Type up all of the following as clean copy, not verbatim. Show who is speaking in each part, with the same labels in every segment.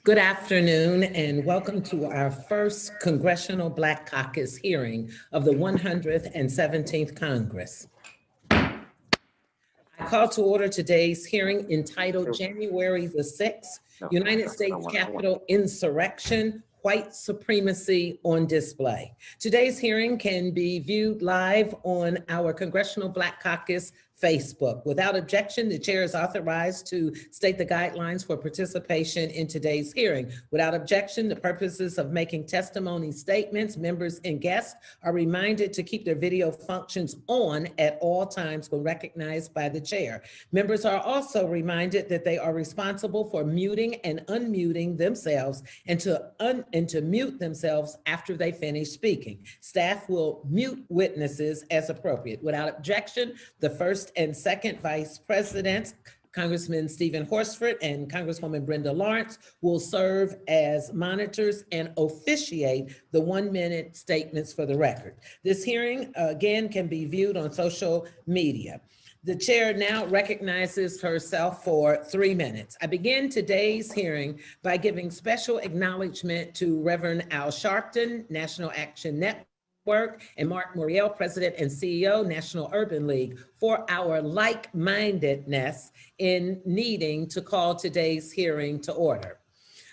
Speaker 1: Good afternoon and welcome to our first Congressional Black Caucus hearing of the 117th Congress. I call to order today's hearing entitled January the 6th, United States Capitol Insurrection, White Supremacy on Display. Today's hearing can be viewed live on our Congressional Black Caucus Facebook. Without objection, the chair is authorized to state the guidelines for participation in today's hearing. Without objection, the purposes of making testimony statements, members and guests are reminded to keep their video functions on at all times when recognized by the chair. Members are also reminded that they are responsible for muting and unmuting themselves and to mute themselves after they finish speaking. Staff will mute witnesses as appropriate. Without objection, the first and second vice presidents, Congressman Stephen Horsford and Congresswoman Brenda Lawrence, will serve as monitors and officiate the 1-minute statements for the record. This hearing, again, can be viewed on social media. The chair now recognizes herself for 3 minutes. I begin today's hearing by giving special acknowledgement to Reverend Al Sharpton, National Action Network, and Mark Muriel, President and CEO, National Urban League, for our like-mindedness in needing to call today's hearing to order.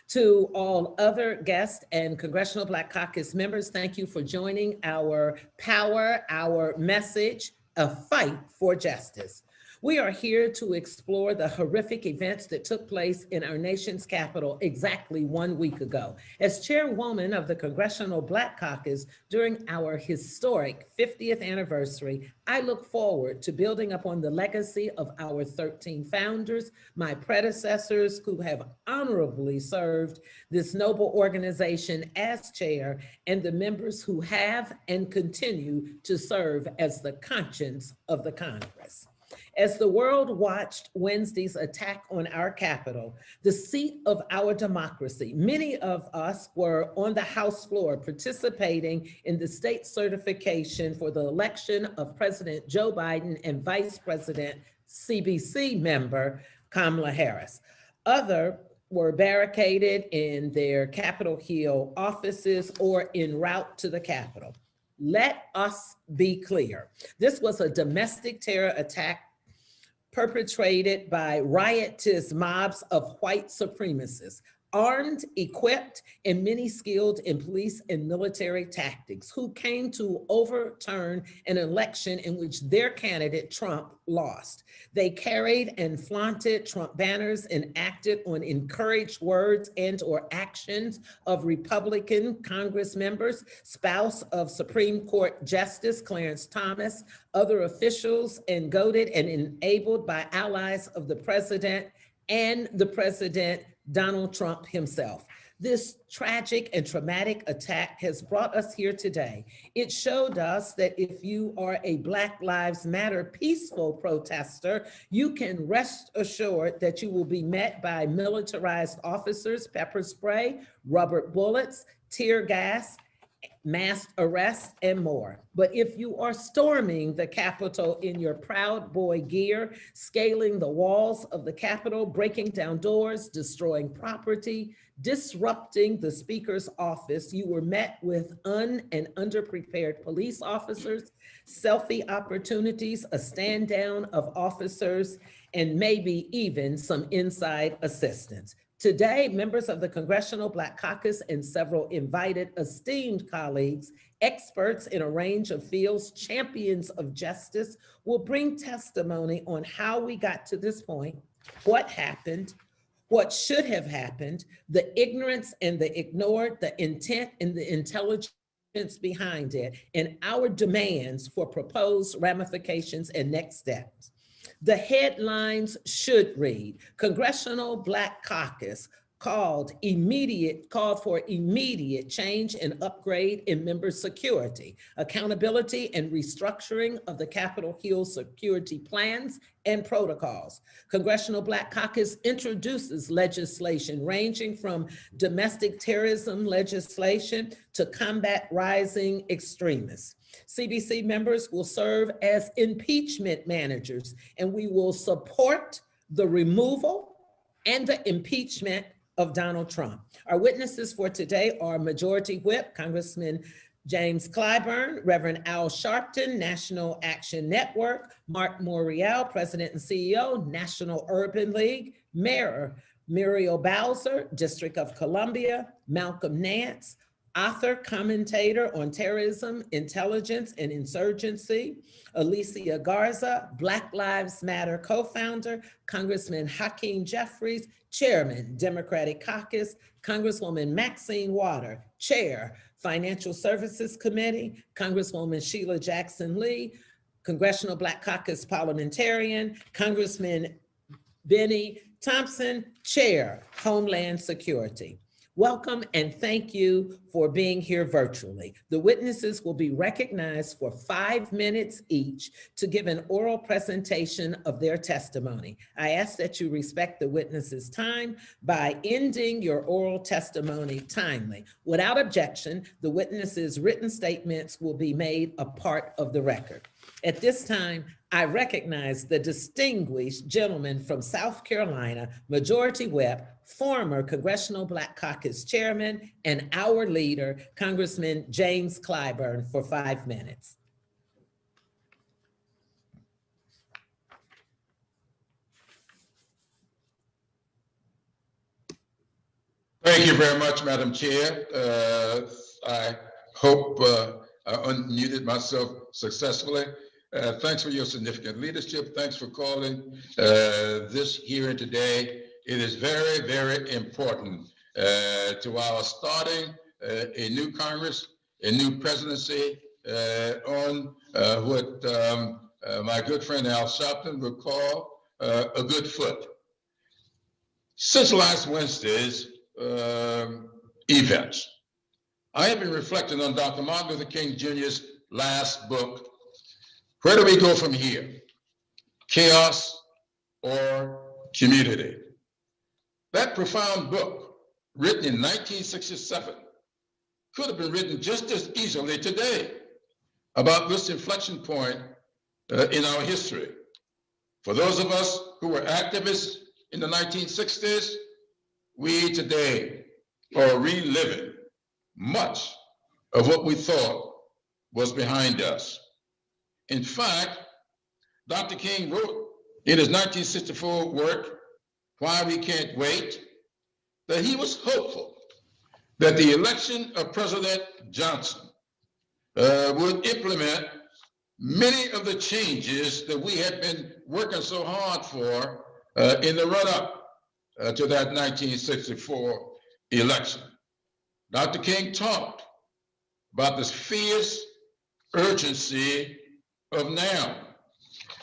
Speaker 1: To all other guests and Congressional Black Caucus members, thank you for joining our power, our message, a fight for justice. We are here to explore the horrific events that took place in our nation's capital exactly 1 week ago. As chairwoman of the Congressional Black Caucus during our historic 50th anniversary, I look forward to building upon the legacy of our 13 founders, my predecessors who have honorably served this noble organization as chair, and the members who have and continue to serve as the conscience of the Congress. As the world watched Wednesday's attack on our Capitol, the seat of our democracy, many of us were on the House floor participating in the state certification for the election of President Joe Biden and Vice President CBC member Kamala Harris. Others were barricaded in their Capitol Hill offices or en route to the Capitol. Let us be clear. This was a domestic terror attack perpetrated by riotous mobs of white supremacists, armed, equipped, and many skilled in police and military tactics, who came to overturn an election in which their candidate, Trump, lost. They carried and flaunted Trump banners and acted on encouraged words and or actions of Republican Congress members, spouse of Supreme Court Justice Clarence Thomas, other officials, and goaded and enabled by allies of the president and the president Donald Trump himself. This tragic and traumatic attack has brought us here today. It showed us that if you are a Black Lives Matter peaceful protester, you can rest assured that you will be met by militarized officers, pepper spray, rubber bullets, tear gas, mass arrests, and more. But if you are storming the Capitol in your Proud Boy gear, scaling the walls of the Capitol, breaking down doors, destroying property, disrupting the Speaker's office, you were met with and underprepared police officers, selfie opportunities, a stand down of officers, and maybe even some inside assistance. Today, members of the Congressional Black Caucus and several invited esteemed colleagues, experts in a range of fields, champions of justice, will bring testimony on how we got to this point, what happened, what should have happened, the ignorance and the ignored, the intent and the intelligence behind it, and our demands for proposed ramifications and next steps. The headlines should read, Congressional Black Caucus called for immediate change and upgrade in member security, accountability and restructuring of the Capitol Hill security plans and protocols. Congressional Black Caucus introduces legislation ranging from domestic terrorism legislation to combat rising extremists. CBC members will serve as impeachment managers, and we will support the removal and the impeachment of Donald Trump. Our witnesses for today are Majority Whip, Congressman James Clyburn, Reverend Al Sharpton, National Action Network, Mark Morial, President and CEO, National Urban League, Mayor Muriel Bowser, District of Columbia, Malcolm Nance, author, commentator on terrorism, intelligence, and insurgency, Alicia Garza, Black Lives Matter co-founder, Congressman Hakeem Jeffries, Chairman, Democratic Caucus, Congresswoman Maxine Water, Chair, Financial Services Committee, Congresswoman Sheila Jackson Lee, Congressional Black Caucus parliamentarian, Congressman Benny Thompson, Chair, Homeland Security. Welcome and thank you for being here virtually. The witnesses will be recognized for 5 minutes each to give an oral presentation of their testimony. I ask that you respect the witnesses' time by ending your oral testimony timely. Without objection, the witnesses' written statements will be made a part of the record. At this time, I recognize the distinguished gentleman from South Carolina, Majority Whip, former Congressional Black Caucus Chairman, and our leader, Congressman James Clyburn, for 5 minutes.
Speaker 2: Thank you very much, Madam Chair. I hope I unmuted myself successfully. Thanks for your significant leadership. Thanks for calling this hearing today. It is very, very important to our starting a new Congress, a new presidency on what my good friend Al Sharpton would call a good foot. Since last Wednesday's events, I have been reflecting on Dr. Martin Luther King Jr.'s last book, Where Do We Go From Here? Chaos or Community? That profound book, written in 1967, could have been written just as easily today about this inflection point in our history. For those of us who were activists in the 1960s, we today are reliving much of what we thought was behind us. In fact, Dr. King wrote in his 1964 work, Why We Can't Wait, that he was hopeful that the election of President Johnson would implement many of the changes that we had been working so hard for in the run-up to that 1964 election. Dr. King talked about this fierce urgency of now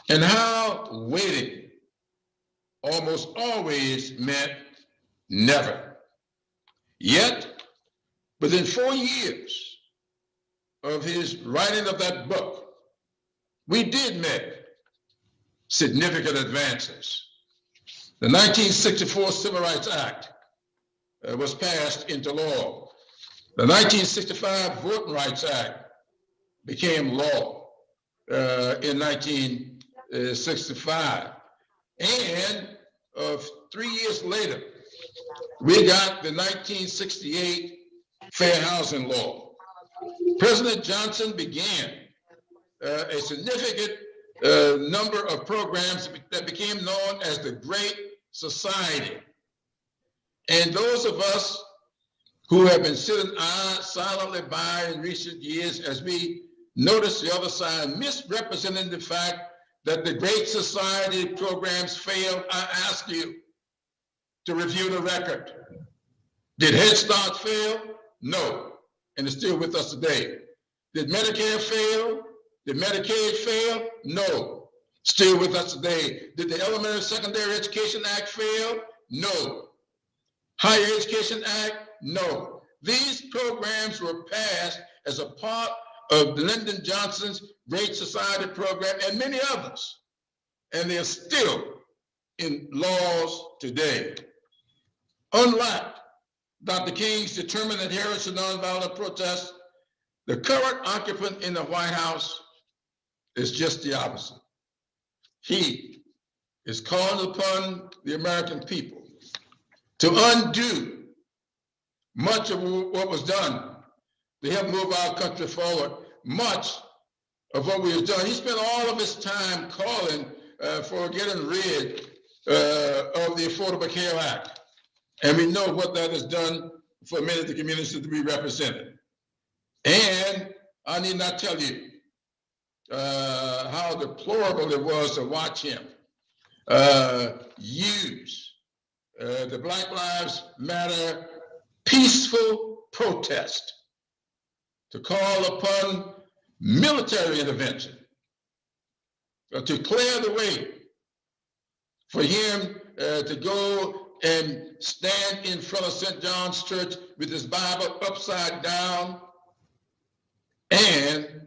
Speaker 2: and how waiting almost always meant never. Yet, within 4 years of his writing of that book, we did make significant advances. The 1964 Civil Rights Act was passed into law. The 1965 Voting Rights Act became law in 1965. And 3 years later, we got the 1968 Fair Housing Law. President Johnson began a significant number of programs that became known as the Great Society. And those of us who have been sitting silently by in recent years as we notice the other side misrepresenting the fact that the Great Society programs failed, I ask you to review the record. Did Head Start fail? No, and it's still with us today. Did Medicare fail? Did Medicaid fail? No, still with us today. Did the Elementary Secondary Education Act fail? No. Higher Education Act? No. These programs were passed as a part of Lyndon Johnson's Great Society program and many others, and they're still in laws today. Unlike Dr. King's determined adherence to nonviolent protests, the current occupant in the White House is just the opposite. He is calling upon the American people to undo much of what was done to help move our country forward. Much of what we have done. He spent all of his time calling for getting rid of the Affordable Care Act. And we know what that has done for many of the communities to be represented. And I need not tell you how deplorable it was to watch him use the Black Lives Matter peaceful protest to call upon military intervention to clear the way for him to go and stand in front of St. John's Church with his Bible upside down and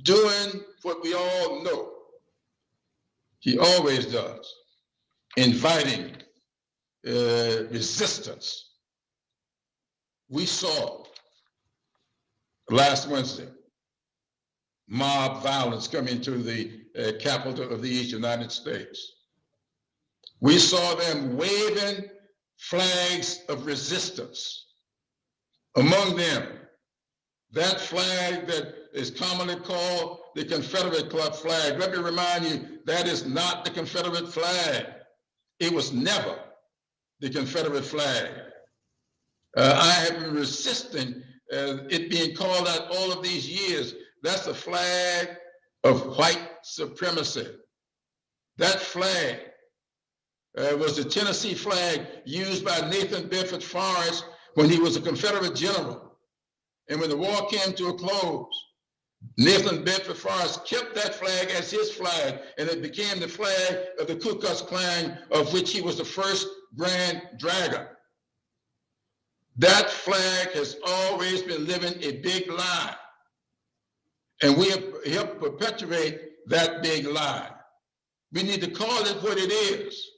Speaker 2: doing what we all know he always does, inviting resistance. We saw last Wednesday mob violence coming to the capital of the United States. We saw them waving flags of resistance. Among them, that flag that is commonly called the Confederate Club flag. Let me remind you, that is not the Confederate flag. It was never the Confederate flag. I have been resisting it being called out all of these years. That's the flag of white supremacy. That flag was the Tennessee flag used by Nathan Bedford Forrest when he was a Confederate general. And when the war came to a close, Nathan Bedford Forrest kept that flag as his flag, and it became the flag of the Ku Klux Klan, of which he was the first grand dragon. That flag has always been living a big lie. And we have helped perpetuate that big lie. We need to call it what it is.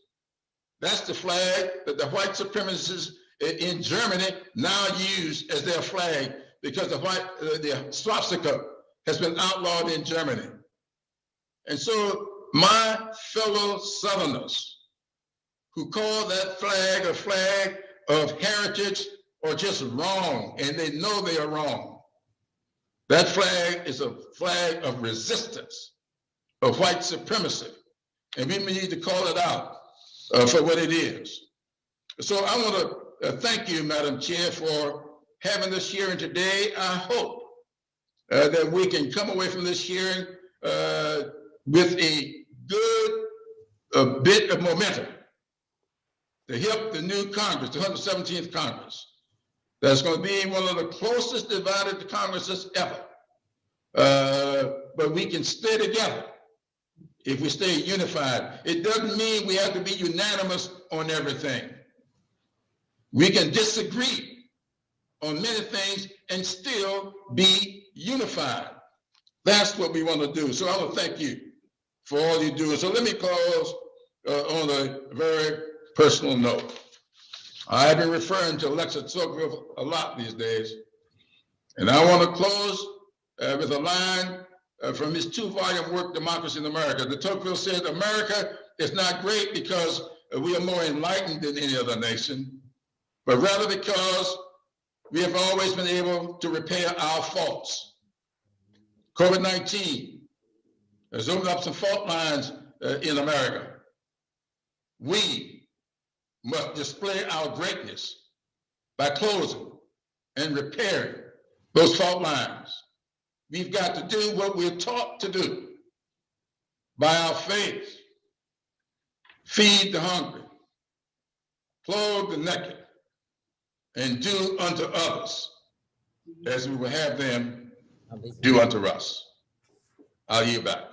Speaker 2: That's the flag that the white supremacists in Germany now use as their flag, because the swastika has been outlawed in Germany. And so my fellow Southerners who call that flag a flag of heritage are just wrong, and they know they are wrong. That flag is a flag of resistance, of white supremacy, and we need to call it out for what it is. So I want to thank you, Madam Chair, for having this hearing today. I hope that we can come away from this hearing with a good bit of momentum to help the new Congress, the 117th Congress. That's going to be one of the closest divided Congresses ever. But we can stay together if we stay unified. It doesn't mean we have to be unanimous on everything. We can disagree on many things and still be unified. That's what we want to do. So I want to thank you for all you do. So let me close on a very personal note. I have been referring to Alexa Tocqueville a lot these days, and I want to close with a line from his 2-volume work, Democracy in America. The Tocqueville said, America is not great because we are more enlightened than any other nation, but rather because we have always been able to repair our faults. COVID-19 has opened up some fault lines in America. We must display our greatness by closing and repairing those fault lines. We've got to do what we're taught to do by our faith. Feed the hungry, clothe the naked, and do unto others as we will have them do unto us. I'll yield back.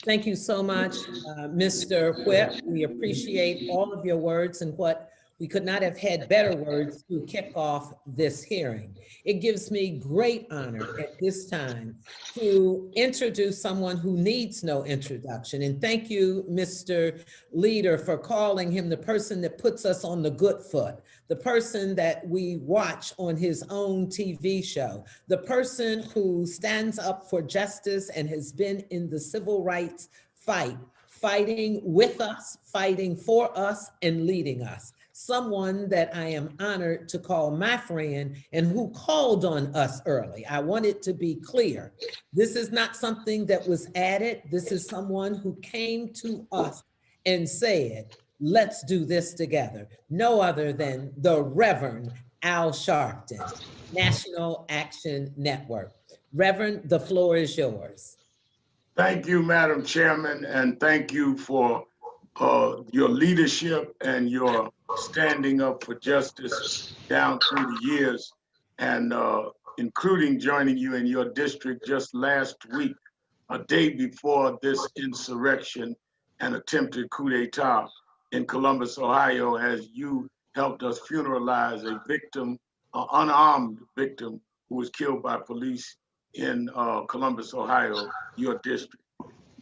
Speaker 1: Thank you so much, Mr. Whip. We appreciate all of your words, and what we could not have had better words to kick off this hearing. It gives me great honor at this time to introduce someone who needs no introduction. And thank you, Mr. Leader, for calling him the person that puts us on the good foot, the person that we watch on his own TV show, the person who stands up for justice and has been in the civil rights fight, fighting with us, fighting for us, and leading us. someone that I am honored to call my friend and who called on us early. I want it to be clear. This is not something that was added. This is someone who came to us and said, let's do this together. No other than the Reverend Al Sharpton, National Action Network. Reverend, the floor is yours.
Speaker 3: Thank you, Madam Chairman, and thank you for your leadership and your standing up for justice down through the years, and including joining you in your district just last week, a day before this insurrection and attempted coup d'etat in Columbus, Ohio, as you helped us funeralize a victim, an unarmed victim who was killed by police in Columbus, Ohio, your district.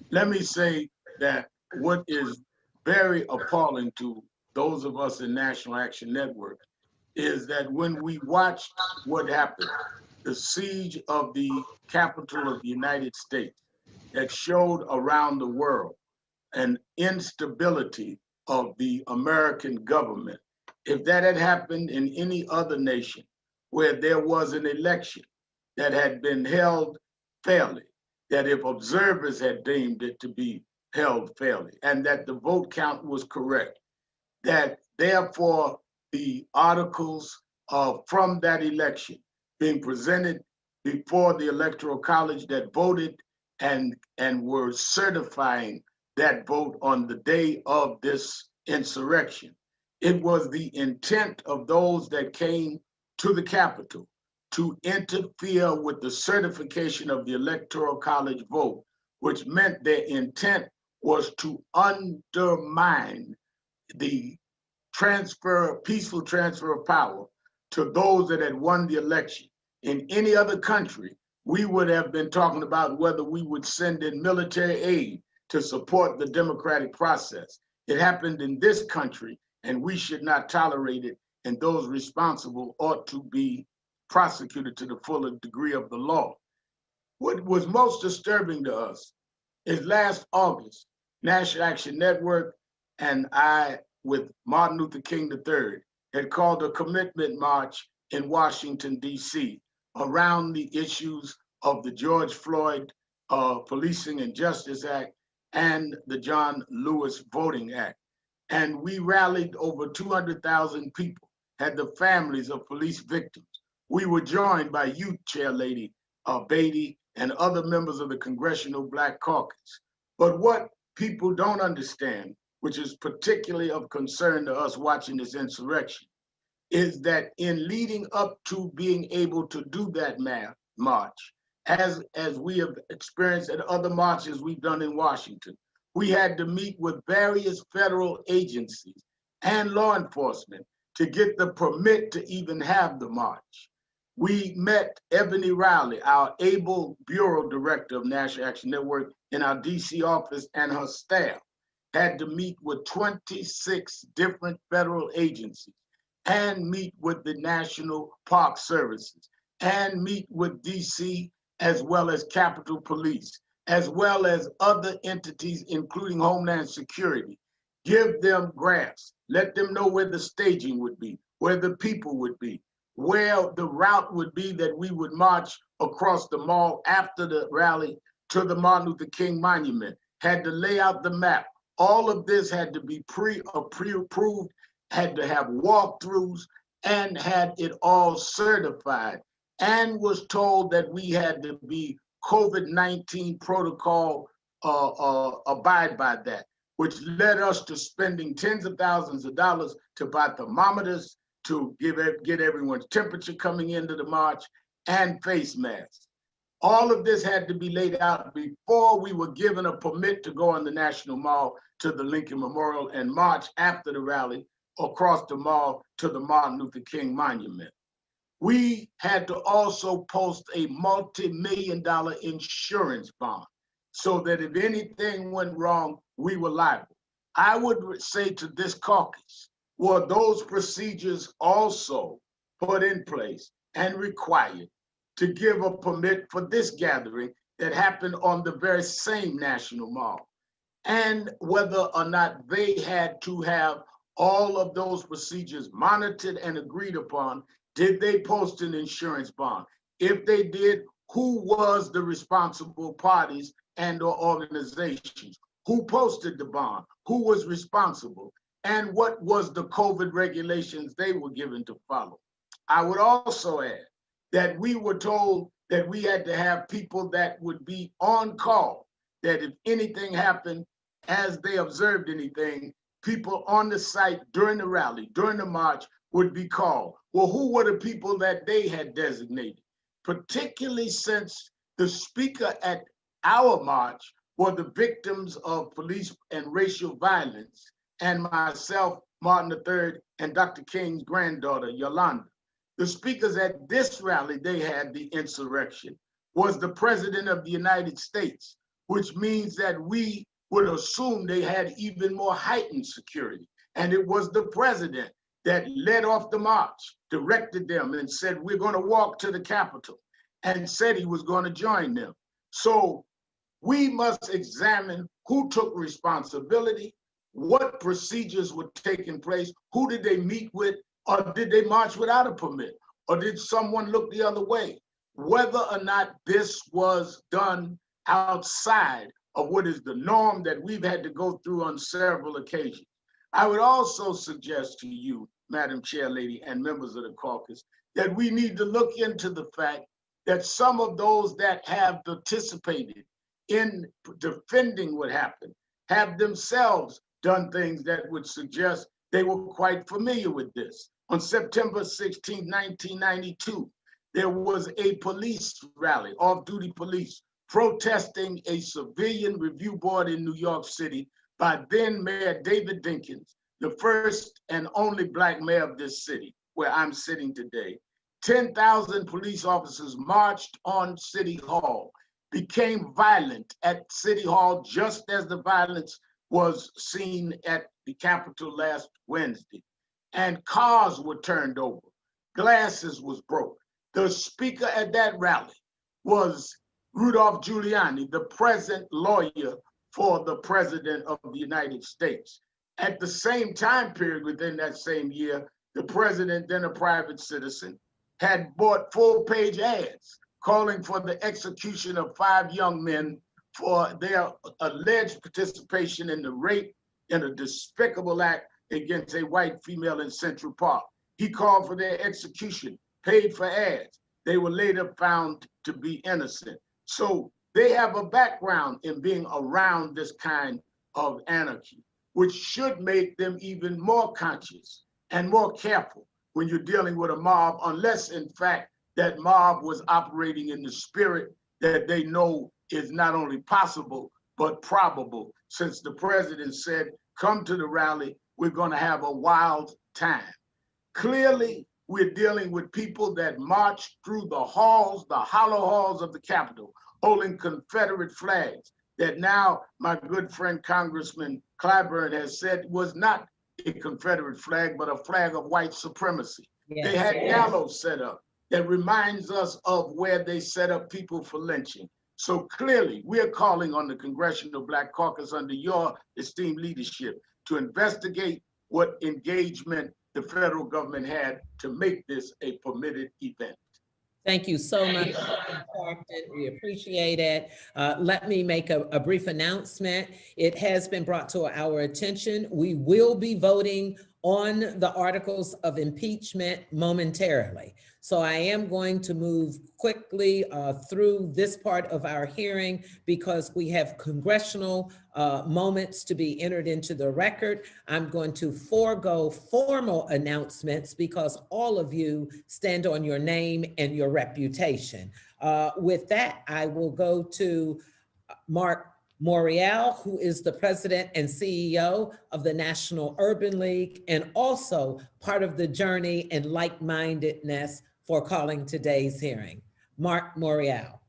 Speaker 3: Let me say that what is very appalling to those of us in National Action Network is that when we watched what happened, the siege of the capital of the United States that showed around the world an instability of the American government. If that had happened in any other nation where there was an election that had been held fairly, that if observers had deemed it to be held fairly, and that the vote count was correct, that therefore the articles from that election being presented before the Electoral College that voted and were certifying that vote on the day of this insurrection. It was the intent of those that came to the Capitol to interfere with the certification of the Electoral College vote, which meant their intent was to undermine the peaceful transfer of power to those that had won the election. In any other country, we would have been talking about whether we would send in military aid to support the democratic process. It happened in this country, and we should not tolerate it, and those responsible ought to be prosecuted to the full degree of the law. What was most disturbing to us is last August, National Action Network and I, with Martin Luther King III, had called a commitment march in Washington, D.C. around the issues of the George Floyd Policing and Justice Act and the John Lewis Voting Act. And we rallied over 200,000 people, had the families of police victims. We were joined by Youth Chair Lady Beatty and other members of the Congressional Black Caucus. But what people don't understand, which is particularly of concern to us watching this insurrection, is that in leading up to being able to do that march, as we have experienced at other marches we've done in Washington, we had to meet with various federal agencies and law enforcement to get the permit to even have the march. We met Ebony Riley, our able bureau director of National Action Network, in our DC office, and her staff had to meet with 26 different federal agencies and meet with the National Park Services and meet with DC as well as Capitol Police, as well as other entities, including Homeland Security. Give them graphs, let them know where the staging would be, where the people would be, where the route would be that we would march across the mall after the rally to the Martin Luther King Monument, had to lay out the map. All of this had to be pre-approved, had to have walkthroughs, and had it all certified, and was told that we had to be COVID-19 protocol abide by that, which led us to spending tens of thousands of dollars to buy thermometers, to get everyone's temperature coming into the march, and face masks. All of this had to be laid out before we were given a permit to go on the National Mall to the Lincoln Memorial and march after the rally across the mall to the Martin Luther King Monument. We had to also post a multi-million-dollar insurance bond so that if anything went wrong, we were liable. I would say to this caucus, were those procedures also put in place and required to give a permit for this gathering that happened on the very same National Mall, and whether or not they had to have all of those procedures monitored and agreed upon? Did they post an insurance bond? If they did, who was the responsible parties and or organizations? Who posted the bond? Who was responsible? And what was the COVID regulations they were given to follow? I would also add that we were told that we had to have people that would be on call, that if anything happened, as they observed anything, people on the site during the rally, during the march would be called. Well, who were the people that they had designated? Particularly since the speaker at our march were the victims of police and racial violence, and myself, Martin III, and Dr. King's granddaughter, Yolanda. The speakers at this rally, they had the insurrection, was the President of the United States, which means that we would assume they had even more heightened security. And it was the president that led off the march, directed them and said, we're going to walk to the Capitol, and said he was going to join them. So we must examine who took responsibility, what procedures were taking place, who did they meet with, or did they march without a permit, or did someone look the other way? Whether or not this was done outside of what is the norm that we've had to go through on several occasions. I would also suggest to you, Madam Chair Lady, and members of the caucus, that we need to look into the fact that some of those that have participated in defending what happened have themselves done things that would suggest they were quite familiar with this. On September 16, 1992, there was a police rally, off-duty police, protesting a civilian review board in New York City by then Mayor David Dinkins, the first and only Black mayor of this city, where I'm sitting today. 10,000 police officers marched on City Hall, became violent at City Hall just as the violence was seen at the Capitol last Wednesday. And cars were turned over, glasses was broke. The speaker at that rally was Rudolph Giuliani, the present lawyer for the President of the United States. At the same time period within that same year, the president, then a private citizen, had bought full-page ads calling for the execution of 5 young men for their alleged participation in the rape in a despicable act against a white female in Central Park. He called for their execution, paid for ads. They were later found to be innocent. So they have a background in being around this kind of anarchy, which should make them even more conscious and more careful when you're dealing with a mob, unless in fact that mob was operating in the spirit that they know is not only possible, but probable, since the president said, come to the rally, we're gonna have a wild time. Clearly, we're dealing with people that marched through the halls, the hollow halls of the Capitol, holding Confederate flags that now my good friend Congressman Clyburn has said was not a Confederate flag, but a flag of white supremacy. Yes. They had gallows set up that reminds us of where they set up people for lynching. So clearly, we are calling on the Congressional Black Caucus under your esteemed leadership to investigate what engagement the federal government had to make this a permitted event.
Speaker 1: Thank you so much, Captain. We appreciate it. Let me make a brief announcement. It has been brought to our attention. We will be voting on the articles of impeachment momentarily. So I am going to move quickly through this part of our hearing because we have congressional moments to be entered into the record. I'm going to forego formal announcements because all of you stand on your name and your reputation. With that, I will go to Mark Morial, who is the president and CEO of the National Urban League and also part of the journey and like-mindedness for calling today's hearing. Mark Morial.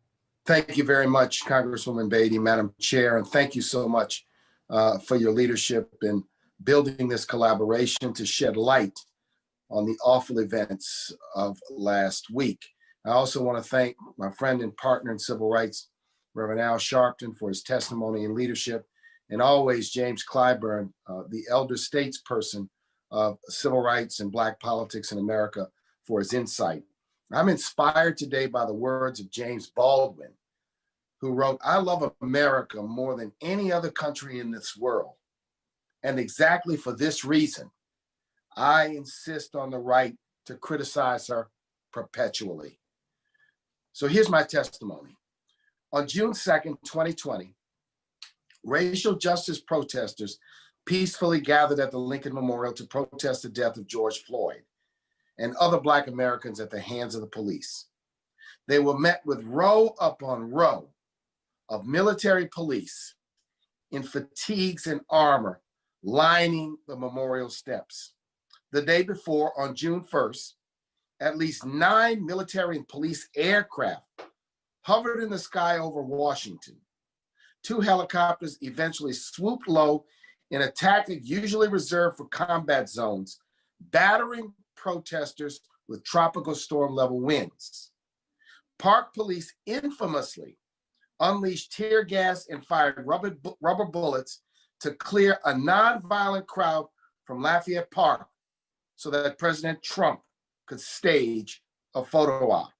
Speaker 4: Thank you very much, Congresswoman Beatty, Madam Chair, and thank you so much for your leadership in building this collaboration to shed light on the awful events of last week. I also want to thank my friend and partner in civil rights, Reverend Al Sharpton, for his testimony and leadership, and always James Clyburn, the elder statesperson of civil rights and Black politics in America, for his insight. I'm inspired today by the words of James Baldwin, who wrote, "I love America more than any other country in this world. And exactly for this reason, I insist on the right to criticize her perpetually." So here's my testimony. On June 2nd, 2020, racial justice protesters peacefully gathered at the Lincoln Memorial to protest the death of George Floyd and other Black Americans at the hands of the police. They were met with row upon row of military police in fatigues and armor lining the memorial steps. The day before, on June 1st, at least 9 military and police aircraft hovered in the sky over Washington. 2 helicopters eventually swooped low in a tactic usually reserved for combat zones, battering protesters with tropical storm level winds. Park police infamously unleashed tear gas and fired rubber bullets to clear a nonviolent crowd from Lafayette Park so that President Trump could stage a photo op.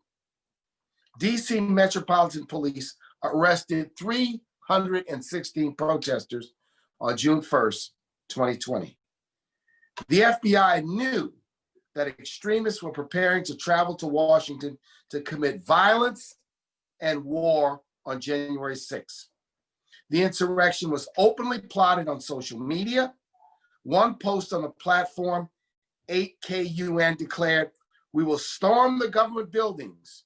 Speaker 4: DC Metropolitan Police arrested 316 protesters on June 1st, 2020. The FBI knew that extremists were preparing to travel to Washington to commit violence and war on January 6th. The insurrection was openly plotted on social media. One post on the platform, 8KUN, declared, "We will storm the government buildings,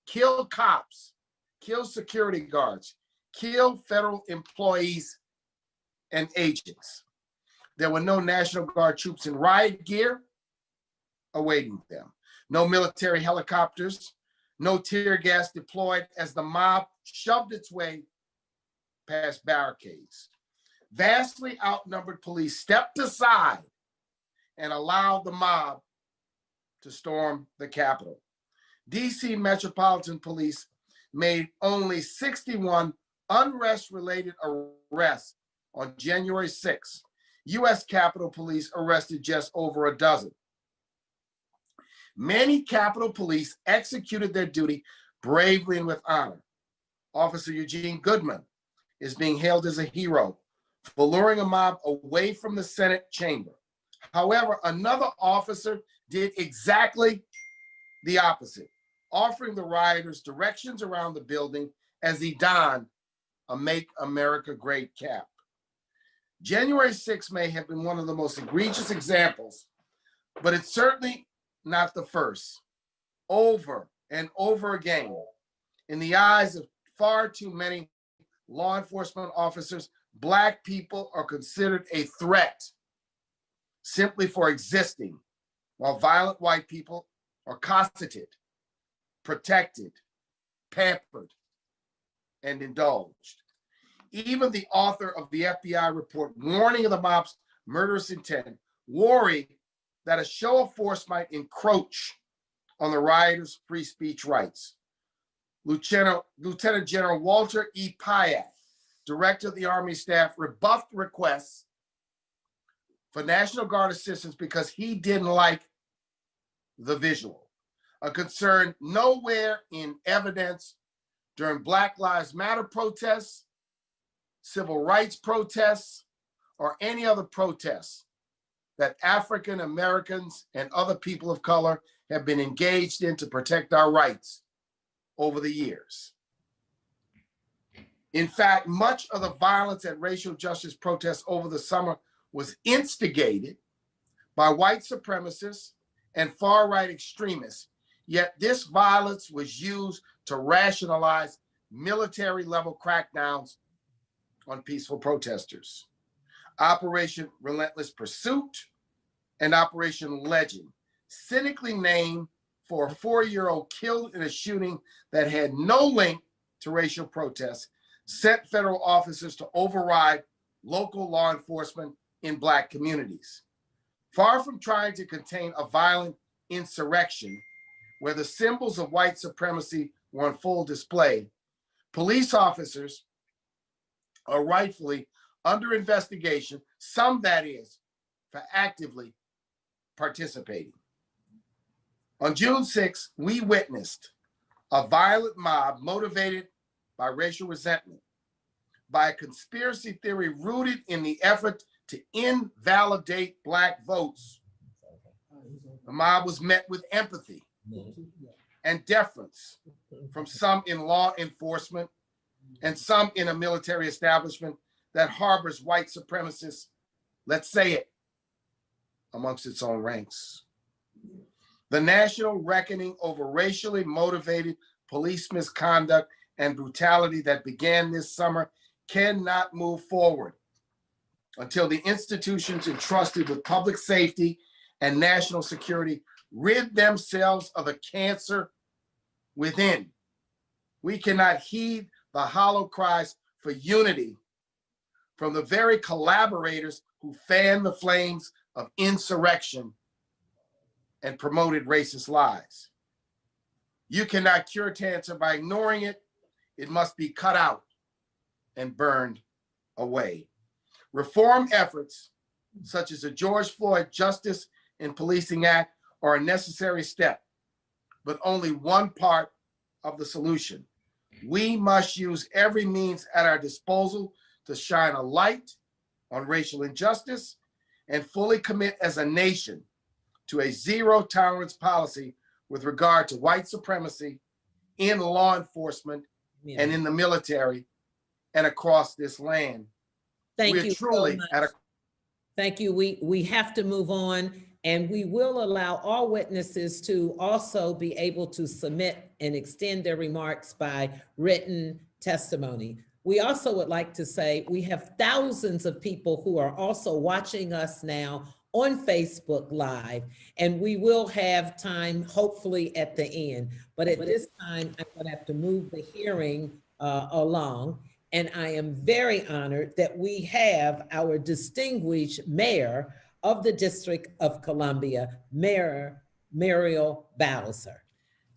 Speaker 4: kill cops, kill security guards, kill federal employees and agents." There were no National Guard troops in riot gear awaiting them, no military helicopters, no tear gas deployed as the mob shoved its way past barricades. Vastly outnumbered police stepped aside and allowed the mob to storm the Capitol. DC Metropolitan Police made only 61 unrest-related arrests on January 6th. U.S. Capitol Police arrested just over a dozen. Many Capitol Police executed their duty bravely and with honor. Officer Eugene Goodman is being hailed as a hero for luring a mob away from the Senate chamber. However, another officer did exactly the opposite, offering the rioters directions around the building as he donned a "Make America Great" cap. January 6th may have been one of the most egregious examples, but it's certainly not the first. Over and over again, in the eyes of far too many law enforcement officers, Black people are considered a threat simply for existing, while violent white people are cosseted, protected, pampered, and indulged. Even the author of the FBI report warning of the mob's murderous intent worried that a show of force might encroach on the rioters' free speech rights. Lieutenant General Walter E. Pyatt, director of the Army staff, rebuffed requests for National Guard assistance because he didn't like the visual, a concern nowhere in evidence during Black Lives Matter protests, civil rights protests, or any other protests that African Americans and other people of color have been engaged in to protect our rights over the years. In fact, much of the violence at racial justice protests over the summer was instigated by white supremacists and far-right extremists, yet this violence was used to rationalize military-level crackdowns on peaceful protesters. Operation Relentless Pursuit and Operation Legend, cynically named for a 4-year-old killed in a shooting that had no link to racial protests, sent federal officers to override local law enforcement in Black communities. Far from trying to contain a violent insurrection where the symbols of white supremacy were on full display, police officers are rightfully under investigation, some that is, for actively participating. On June 6th, we witnessed a violent mob motivated by racial resentment, by a conspiracy theory rooted in the effort to invalidate Black votes. The mob was met with empathy and deference from some in law enforcement and some in a military establishment that harbors white supremacists, let's say it, amongst its own ranks. The national reckoning over racially motivated police misconduct and brutality that began this summer cannot move forward until the institutions entrusted with public safety and national security rid themselves of the cancer within. We cannot heed the hollow cries for unity from the very collaborators who fanned the flames of insurrection and promoted racist lies. You cannot cure cancer by ignoring it. It must be cut out and burned away. Reform efforts such as the George Floyd Justice in Policing Act are a necessary step, but only one part of the solution. We must use every means at our disposal to shine a light on racial injustice and fully commit as a nation to a zero tolerance policy with regard to white supremacy in law enforcement and in the military and across this land.
Speaker 1: Thank
Speaker 4: We're
Speaker 1: you
Speaker 4: truly
Speaker 1: so
Speaker 4: at
Speaker 1: much.
Speaker 4: a
Speaker 1: Thank you. We have to move on, and we will allow all witnesses to also be able to submit and extend their remarks by written testimony. We also would like to say we have thousands of people who are also watching us now on Facebook Live, and we will have time hopefully at the end. But at this time, I'm going to have to move the hearing along. And I am very honored that we have our distinguished mayor of the District of Columbia, Mayor Muriel Bowser.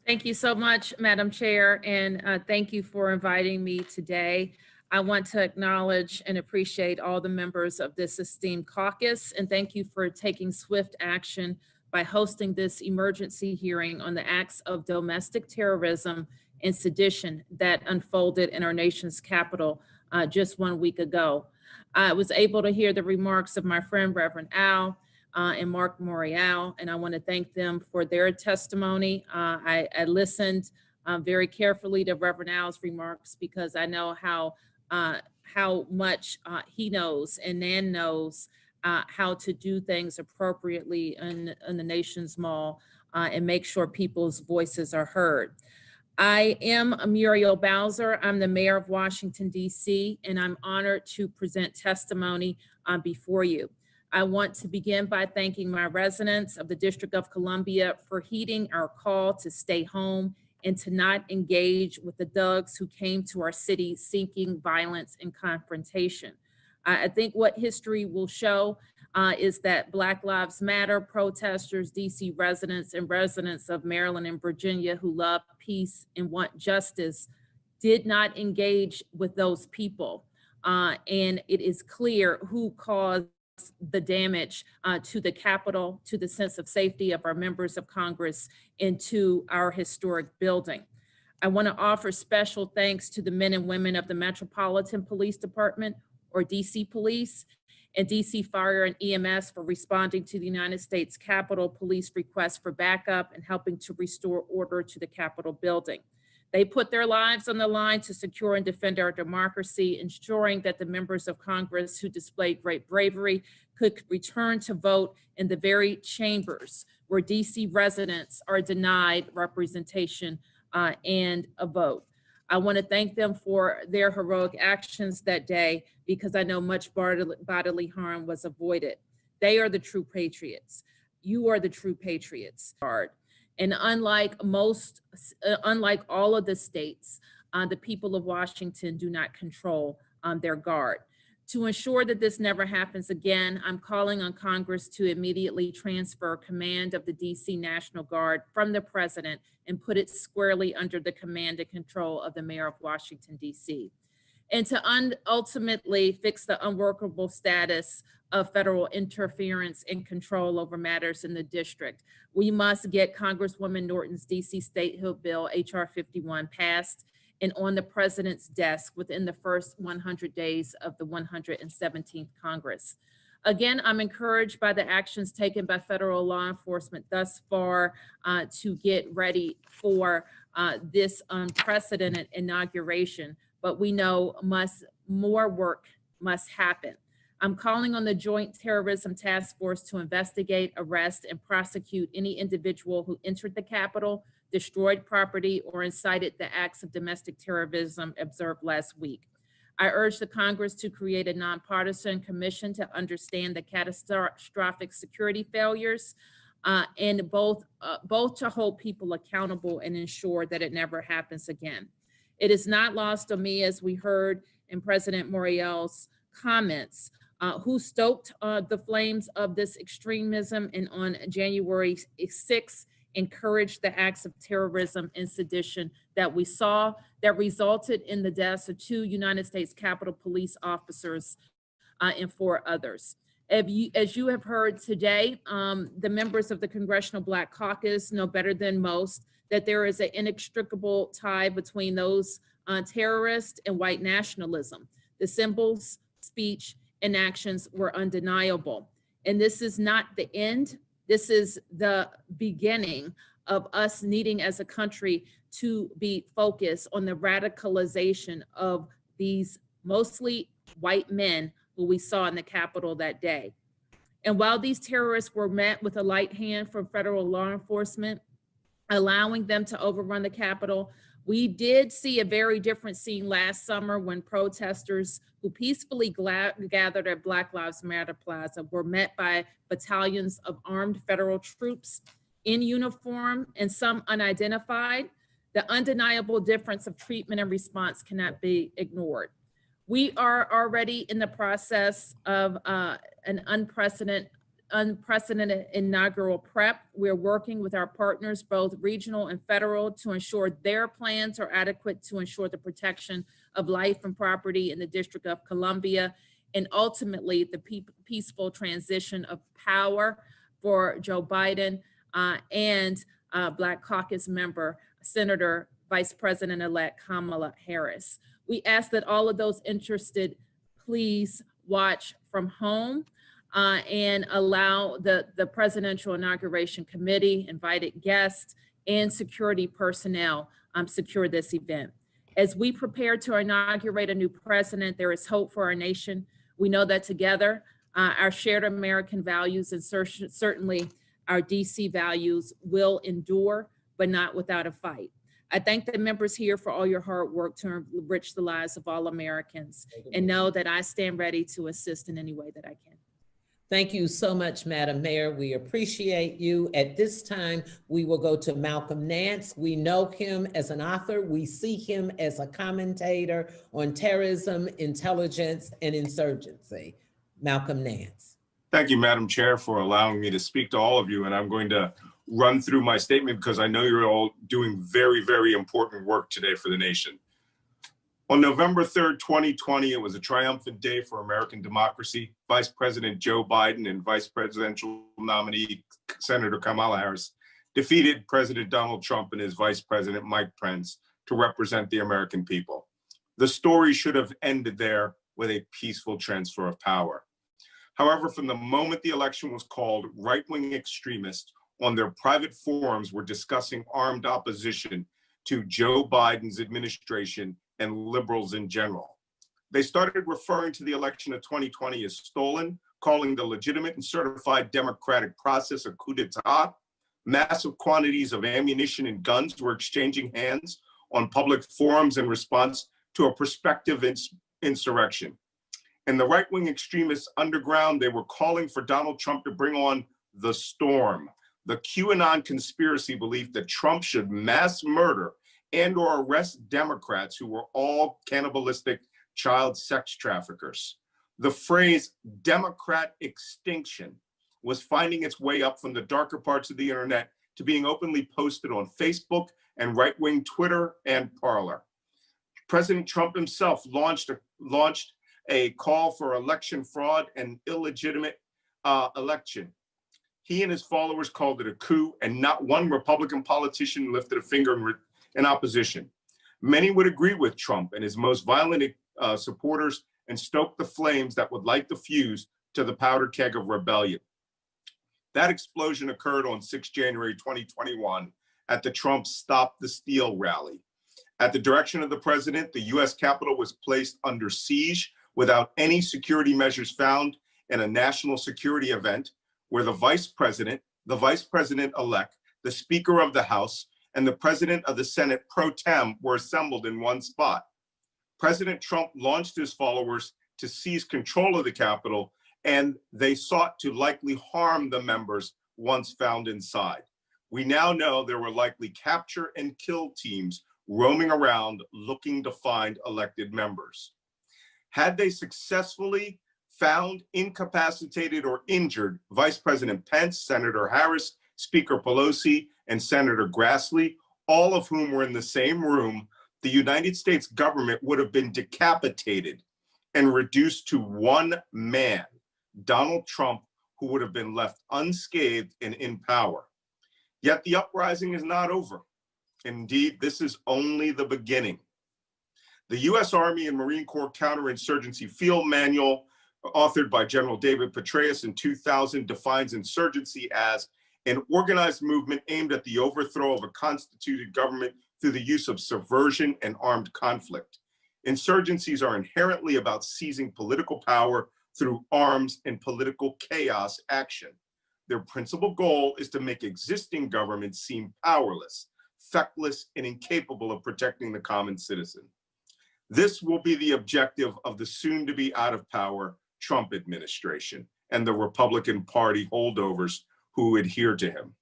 Speaker 5: Thank you so much, Madam Chair, and thank you for inviting me today. I want to acknowledge and appreciate all the members of this esteemed caucus, and thank you for taking swift action by hosting this emergency hearing on the acts of domestic terrorism and sedition that unfolded in our nation's capital just 1 week ago. I was able to hear the remarks of my friend Reverend Al and Mark Morial, and I want to thank them for their testimony. I listened very carefully to Reverend Al's remarks because I know how much he knows and Nan knows how to do things appropriately in the nation's mall and make sure people's voices are heard. I am Muriel Bowser. I'm the mayor of Washington, D.C., and I'm honored to present testimony before you. I want to begin by thanking my residents of the District of Columbia for heeding our call to stay home and to not engage with the thugs who came to our city seeking violence and confrontation. I think what history will show is that Black Lives Matter protesters, DC residents and residents of Maryland and Virginia who love peace and want justice did not engage with those people. And it is clear who caused the damage to the Capitol, to the sense of safety of our members of Congress, and to our historic building. I want to offer special thanks to the men and women of the Metropolitan Police Department, or DC Police, and DC Fire and EMS for responding to the United States Capitol Police request for backup and helping to restore order to the Capitol building. They put their lives on the line to secure and defend our democracy, ensuring that the members of Congress who displayed great bravery could return to vote in the very chambers where DC residents are denied representation and a vote. I want to thank them for their heroic actions that day because I know much bodily harm was avoided. They are the true patriots. You are the true patriots. And unlike all of the states, the people of Washington do not control their guard. To ensure that this never happens again, I'm calling on Congress to immediately transfer command of the DC National Guard from the president and put it squarely under the command and control of the mayor of Washington, DC. And to ultimately fix the unworkable status of federal interference and control over matters in the district. We must get Congresswoman Norton's DC statehood bill, HR 51, passed and on the president's desk within the first 100 days of the 117th Congress. Again, I'm encouraged by the actions taken by federal law enforcement thus far to get ready for this unprecedented inauguration, but we know more work must happen. I'm calling on the Joint Terrorism Task Force to investigate, arrest, and prosecute any individual who entered the Capitol, destroyed property, or incited the acts of domestic terrorism observed last week. I urge the Congress to create a nonpartisan commission to understand the catastrophic security failures and both to hold people accountable and ensure that it never happens again. It is not lost on me, as we heard in President Morial's comments, who stoked the flames of this extremism and on January 6th encouraged the acts of terrorism and sedition that we saw that resulted in the deaths of 2 United States Capitol Police officers and 4 others. As you have heard today, the members of the Congressional Black Caucus know better than most that there is an inextricable tie between those terrorists and white nationalism. The symbols, speech, and actions were undeniable. And this is not the end. This is the beginning of us needing as a country to be focused on the radicalization of these mostly white men who we saw in the Capitol that day. And while these terrorists were met with a light hand from federal law enforcement, allowing them to overrun the Capitol, we did see a very different scene last summer when protesters who peacefully gathered at Black Lives Matter Plaza were met by battalions of armed federal troops in uniform and some unidentified. The undeniable difference of treatment and response cannot be ignored. We are already in the process of an unprecedented inaugural prep. We're working with our partners, both regional and federal, to ensure their plans are adequate to ensure the protection of life and property in the District of Columbia, and ultimately the peaceful transition of power for Joe Biden and Black Caucus member, Senator Vice President-elect Kamala Harris. We ask that all of those interested please watch from home and allow the Presidential Inauguration Committee, invited guests, and security personnel secure this event. As we prepare to inaugurate a new president, there is hope for our nation. We know that together, our shared American values and certainly our DC values will endure, but not without a fight. I thank the members here for all your hard work to enrich the lives of all Americans, and know that I stand ready to assist in any way that I can.
Speaker 1: Thank you so much, Madam Mayor. We appreciate you. At this time, we will go to Malcolm Nance. We know him as an author. We see him as a commentator on terrorism, intelligence, and insurgency. Malcolm Nance.
Speaker 6: Thank you, Madam Chair, for allowing me to speak to all of you. And I'm going to run through my statement because I know you're all doing very, very important work today for the nation. On November 3rd, 2020, it was a triumphant day for American democracy. Vice President Joe Biden and Vice Presidential nominee Senator Kamala Harris defeated President Donald Trump and his Vice President Mike Pence to represent the American people. The story should have ended there with a peaceful transfer of power. However, from the moment the election was called, right-wing extremists on their private forums were discussing armed opposition to Joe Biden's administration and liberals in general. They started referring to the election of 2020 as stolen, calling the legitimate and certified democratic process a coup d'etat. Massive quantities of ammunition and guns were exchanging hands on public forums in response to a prospective insurrection. In the right-wing extremists underground, they were calling for Donald Trump to bring on the storm, the QAnon conspiracy belief that Trump should mass murder and or arrest Democrats who were all cannibalistic child sex traffickers. The phrase Democrat extinction was finding its way up from the darker parts of the internet to being openly posted on Facebook and right-wing Twitter and Parler. President Trump himself launched a call for election fraud and illegitimate election. He and his followers called it a coup, and not one Republican politician lifted a finger in opposition. Many would agree with Trump and his most violent supporters and stoke the flames that would light the fuse to the powder keg of rebellion. That explosion occurred on 6 January 2021 at the Trump Stop the Steal rally. At the direction of the president, the US Capitol was placed under siege without any security measures found in a national security event where the vice president-elect, the Speaker of the House, and the President of the Senate pro tem were assembled in one spot. President Trump launched his followers to seize control of the Capitol, and they sought to likely harm the members once found inside. We now know there were likely capture and kill teams roaming around looking to find elected members. Had they successfully found, incapacitated, or injured Vice President Pence, Senator Harris, Speaker Pelosi, and Senator Grassley, all of whom were in the same room, the United States government would have been decapitated and reduced to one man, Donald Trump, who would have been left unscathed and in power. Yet the uprising is not over. Indeed, this is only the beginning. The U.S. Army and Marine Corps Counterinsurgency Field Manual, authored by General David Petraeus in 2000, defines insurgency as an organized movement aimed at the overthrow of a constituted government through the use of subversion and armed conflict. Insurgencies are inherently about seizing political power through arms and political chaos action. Their principal goal is to make existing governments seem powerless, feckless, and incapable of protecting the common citizen. This will be the objective of the soon-to-be out-of-power Trump administration and the Republican Party holdovers who adhere to him.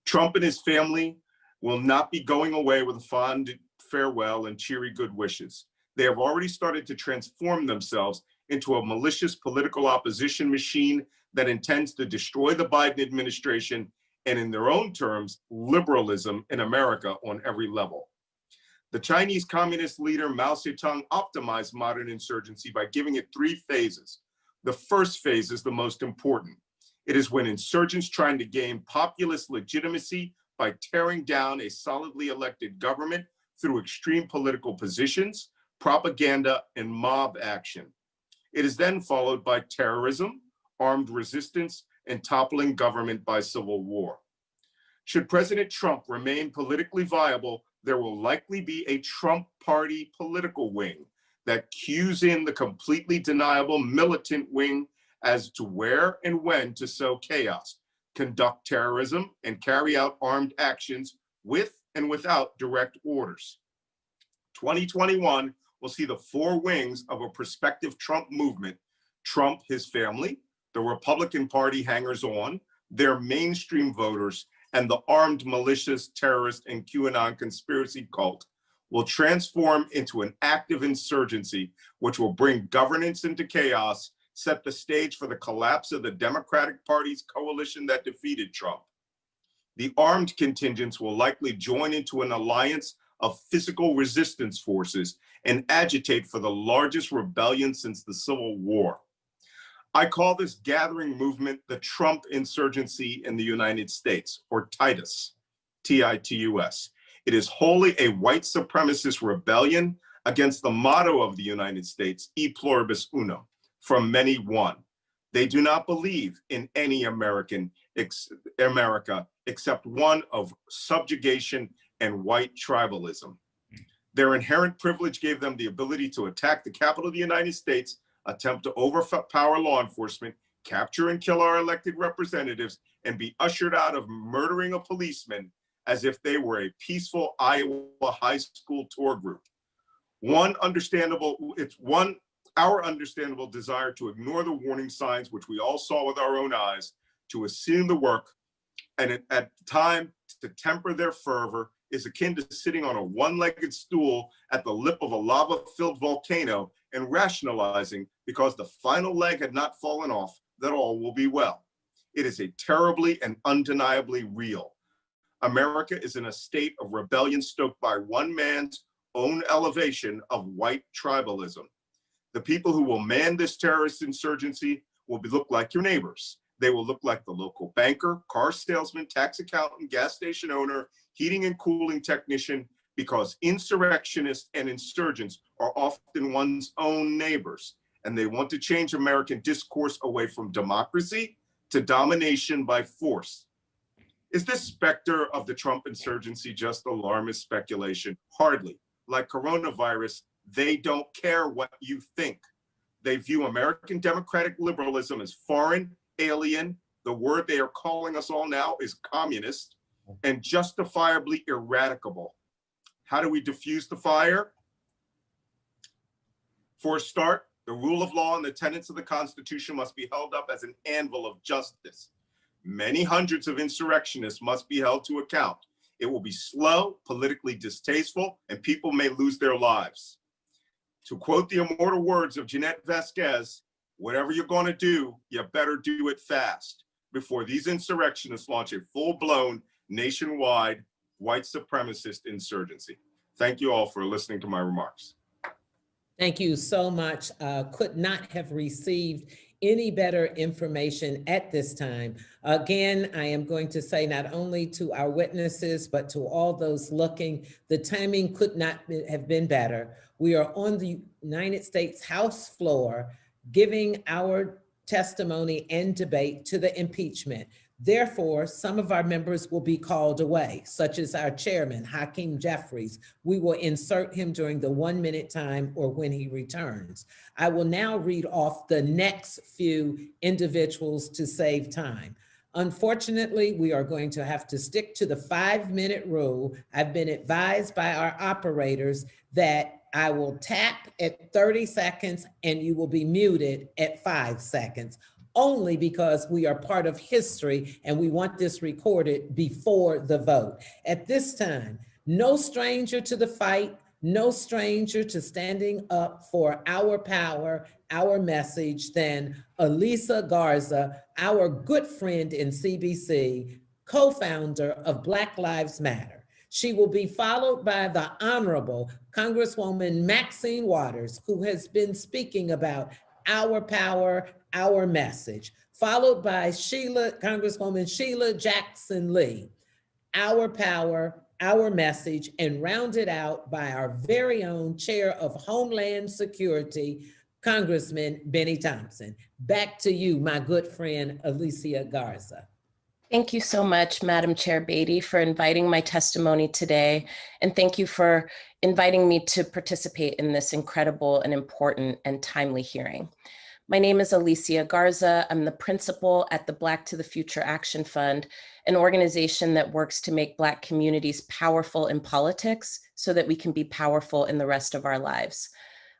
Speaker 6: Trump and his family will not be going away with a fond farewell and cheery good wishes. They have already started to transform themselves into a malicious political opposition machine that intends to destroy the Biden administration and, in their own terms, liberalism in America on every level. The Chinese Communist leader Mao Zedong optimized modern insurgency by giving it 3 phases. The first phase is the most important. It is when insurgents trying to gain populist legitimacy by tearing down a solidly elected government through extreme political positions, propaganda, and mob action. It is then followed by terrorism, armed resistance, and toppling government by civil war. Should President Trump remain politically viable, there will likely be a Trump party political wing that cues in the completely deniable militant wing as to where and when to sow chaos, conduct terrorism, and carry out armed actions with and without direct orders. 2021 will see the 4 wings of a prospective Trump movement: Trump, his family, the Republican Party hangers-on, their mainstream voters, and the armed militias, terrorist, and QAnon conspiracy cult will transform into an active insurgency, which will bring governance into chaos, set the stage for the collapse of the Democratic Party's coalition that defeated Trump. The armed contingents will likely join into an alliance of physical resistance forces and agitate for the largest rebellion since the Civil War. I call this gathering movement the Trump insurgency in the United States, or TITUS, T-I-T-U-S. It is wholly a white supremacist rebellion against the motto of the United States, E pluribus unum, from many one. They do not believe in any America except one of subjugation and white tribalism. Their inherent privilege gave them the ability to attack the Capitol of the United States, attempt to overpower law enforcement, capture and kill our elected representatives, and be ushered out of murdering a policeman as if they were a peaceful Iowa high school tour group. Our understandable desire to ignore the warning signs, which we all saw with our own eyes, to assume the work, and at the time to temper their fervor, is akin to sitting on a one-legged stool at the lip of a lava-filled volcano and rationalizing because the final leg had not fallen off that all will be well. It is a terribly and undeniably real. America is in a state of rebellion stoked by one man's own elevation of white tribalism. The people who will man this terrorist insurgency will look like your neighbors. They will look like the local banker, car salesman, tax accountant, gas station owner, heating and cooling technician, because insurrectionists and insurgents are often one's own neighbors, and they want to change American discourse away from democracy to domination by force. Is this specter of the Trump insurgency just alarmist speculation? Hardly. Like coronavirus, they don't care what you think. They view American democratic liberalism as foreign, alien. The word they are calling us all now is communist, and justifiably eradicable. How do we diffuse the fire? For a start, the rule of law and the tenets of the Constitution must be held up as an anvil of justice. Many hundreds of insurrectionists must be held to account. It will be slow, politically distasteful, and people may lose their lives. To quote the immortal words of Jeanette Vasquez, whatever you're going to do, you better do it fast before these insurrectionists launch a full-blown, nationwide, white supremacist insurgency. Thank you all for listening to my remarks.
Speaker 1: Thank you so much. Could not have received any better information at this time. Again, I am going to say not only to our witnesses, but to all those looking, the timing could not have been better. We are on the United States House floor giving our testimony and debate to the impeachment. Therefore, some of our members will be called away, such as our chairman, Hakeem Jeffries. We will insert him during the 1 minute time or when he returns. I will now read off the next few individuals to save time. Unfortunately, we are going to have to stick to the 5-minute rule. I've been advised by our operators that I will tap at 30 seconds and you will be muted at 5 seconds. Only because we are part of history and we want this recorded before the vote. At this time, no stranger to the fight, no stranger to standing up for our power, our message than Elisa Garza, our good friend in CBC, co-founder of Black Lives Matter. She will be followed by the Honorable Congresswoman Maxine Waters, who has been speaking about our power, our message, followed by Congresswoman Sheila Jackson Lee, our power, our message, and rounded out by our very own Chair of Homeland Security, Congressman Benny Thompson. Back to you, my good friend, Alicia Garza.
Speaker 7: Thank you so much, Madam Chair Beatty, for inviting my testimony today. And thank you for inviting me to participate in this incredible and important and timely hearing. My name is Alicia Garza. I'm the principal at the Black to the Future Action Fund, an organization that works to make Black communities powerful in politics so that we can be powerful in the rest of our lives.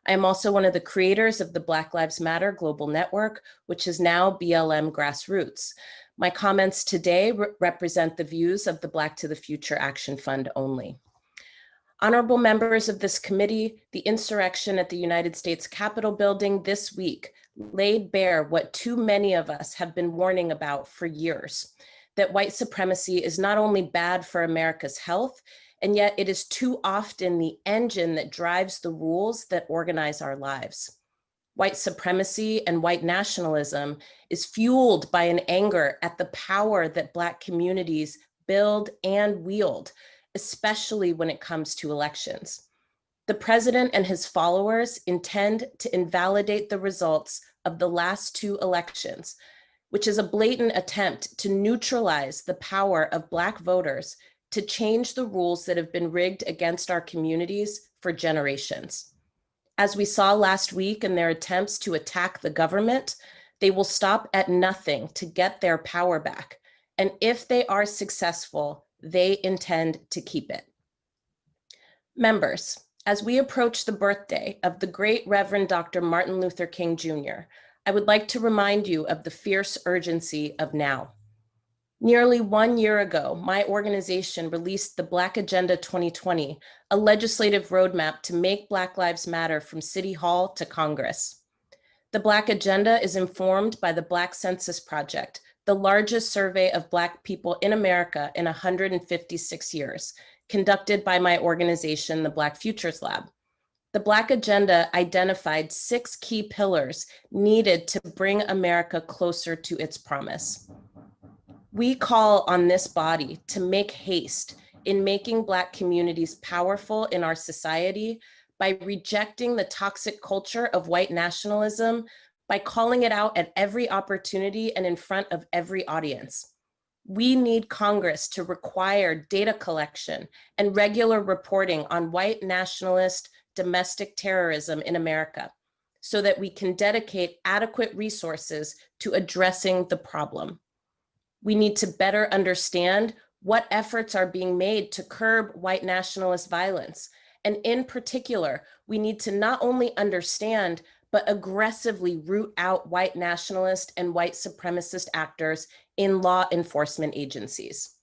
Speaker 7: I am also one of the creators of the Black Lives Matter Global Network, which is now BLM Grassroots. My comments today represent the views of the Black to the Future Action Fund only. Honorable members of this committee, the insurrection at the United States Capitol building this week laid bare what too many of us have been warning about for years, that white supremacy is not only bad for America's health, and yet it is too often the engine that drives the rules that organize our lives. White supremacy and white nationalism is fueled by an anger at the power that Black communities build and wield, especially when it comes to elections. The president and his followers intend to invalidate the results of the last 2 elections, which is a blatant attempt to neutralize the power of Black voters to change the rules that have been rigged against our communities for generations. As we saw last week in their attempts to attack the government, they will stop at nothing to get their power back. And if they are successful, they intend to keep it. Members, as we approach the birthday of the great Reverend Dr. Martin Luther King Jr., I would like to remind you of the fierce urgency of now. Nearly 1 year ago, my organization released the Black Agenda 2020, a legislative roadmap to make Black Lives Matter from City Hall to Congress. The Black Agenda is informed by the Black Census Project, the largest survey of Black people in America in 156 years, conducted by my organization, the Black Futures Lab. The Black agenda identified 6 key pillars needed to bring America closer to its promise. We call on this body to make haste in making Black communities powerful in our society by rejecting the toxic culture of white nationalism, by calling it out at every opportunity and in front of every audience. We need Congress to require data collection and regular reporting on white nationalist domestic terrorism in America so that we can dedicate adequate resources to addressing the problem. We need to better understand what efforts are being made to curb white nationalist violence. And in particular, we need to not only understand, but aggressively root out white nationalist and white supremacist actors in law enforcement agencies.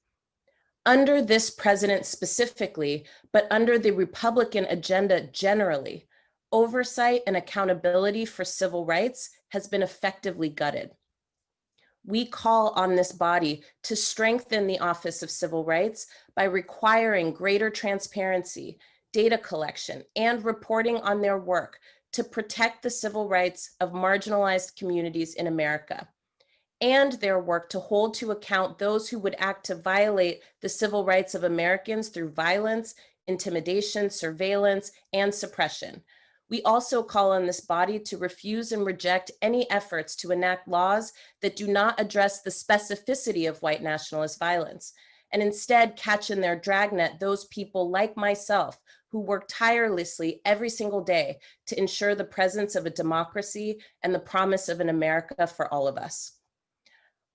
Speaker 7: Under this president specifically, but under the Republican agenda generally, oversight and accountability for civil rights has been effectively gutted. We call on this body to strengthen the Office of Civil Rights by requiring greater transparency, data collection, and reporting on their work to protect the civil rights of marginalized communities in America, and their work to hold to account those who would act to violate the civil rights of Americans through violence, intimidation, surveillance, and suppression. We also call on this body to refuse and reject any efforts to enact laws that do not address the specificity of white nationalist violence, and instead catch in their dragnet those people like myself who work tirelessly every single day to ensure the presence of a democracy and the promise of an America for all of us.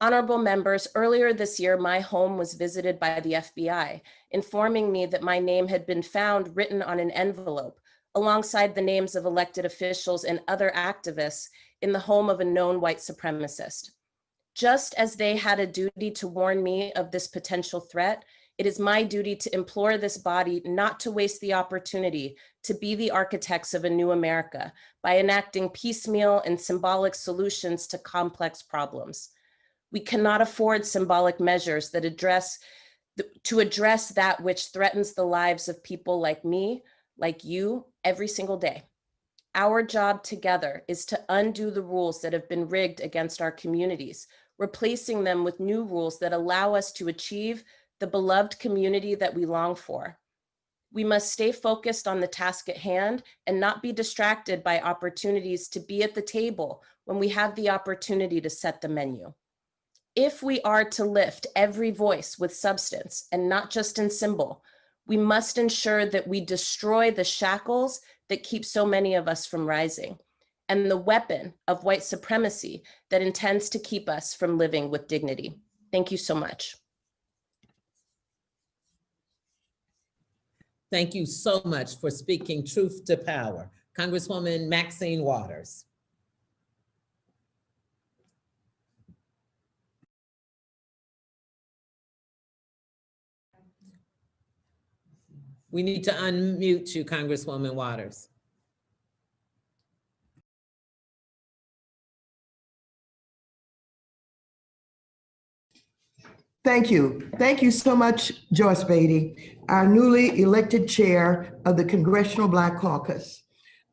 Speaker 7: Honorable members, earlier this year, my home was visited by the FBI, informing me that my name had been found written on an envelope alongside the names of elected officials and other activists in the home of a known white supremacist. Just as they had a duty to warn me of this potential threat, it is my duty to implore this body not to waste the opportunity to be the architects of a new America by enacting piecemeal and symbolic solutions to complex problems. We cannot afford symbolic measures that address that which threatens the lives of people like me, like you, every single day. Our job together is to undo the rules that have been rigged against our communities, replacing them with new rules that allow us to achieve the beloved community that we long for. We must stay focused on the task at hand and not be distracted by opportunities to be at the table when we have the opportunity to set the menu. If we are to lift every voice with substance and not just in symbol, we must ensure that we destroy the shackles that keep so many of us from rising, and the weapon of white supremacy that intends to keep us from living with dignity. Thank you so much.
Speaker 1: Thank you so much for speaking truth to power. Congresswoman Maxine Waters. We need to unmute you, Congresswoman Waters.
Speaker 8: Thank you. Thank you so much, Joyce Beatty, our newly elected chair of the Congressional Black Caucus.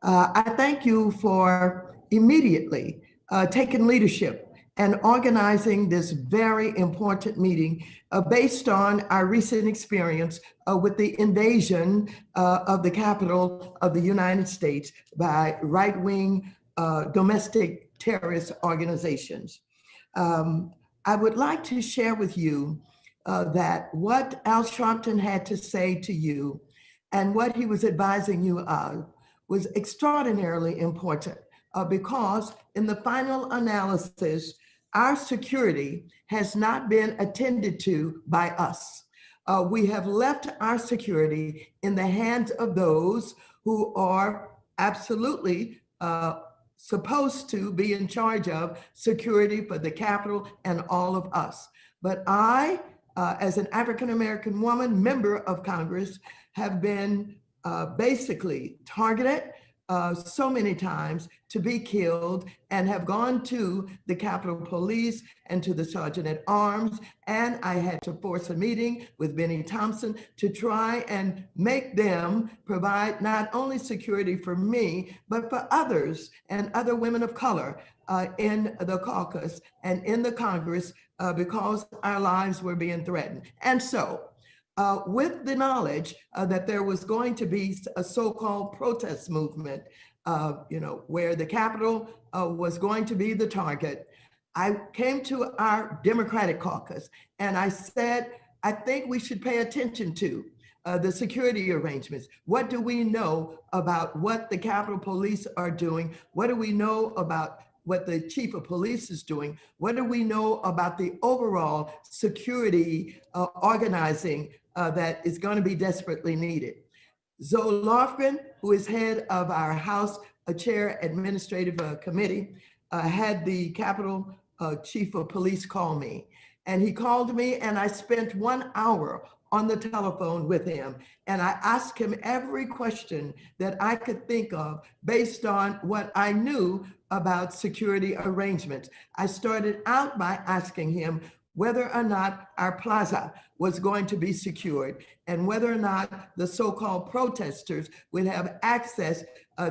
Speaker 8: I thank you for immediately taking leadership and organizing this very important meeting based on our recent experience with the invasion of the Capitol of the United States by right-wing domestic terrorist organizations. I would like to share with you that what Al Sharpton had to say to you and what he was advising you of was extraordinarily important because in the final analysis, our security has not been attended to by us. We have left our security in the hands of those who are absolutely supposed to be in charge of security for the Capitol and all of us. But I, as an African-American woman, member of Congress, have been basically targeted so many times to be killed, and have gone to the Capitol Police and to the Sergeant at Arms. And I had to force a meeting with Benny Thompson to try and make them provide not only security for me, but for others and other women of color in the caucus and in the Congress because our lives were being threatened. And so, with the knowledge that there was going to be a so-called protest movement, where the Capitol was going to be the target, I came to our Democratic caucus and I said, I think we should pay attention to the security arrangements. What do we know about what the Capitol Police are doing? What do we know about what the chief of police is doing? What do we know about the overall security organizing that is going to be desperately needed? Zoe Lofgren, who is head of our House Chair Administrative Committee, had the Capitol Chief of Police call me. And he called me and I spent 1 hour on the telephone with him. And I asked him every question that I could think of based on what I knew about security arrangements. I started out by asking him whether or not our plaza was going to be secured and whether or not the so-called protesters would have access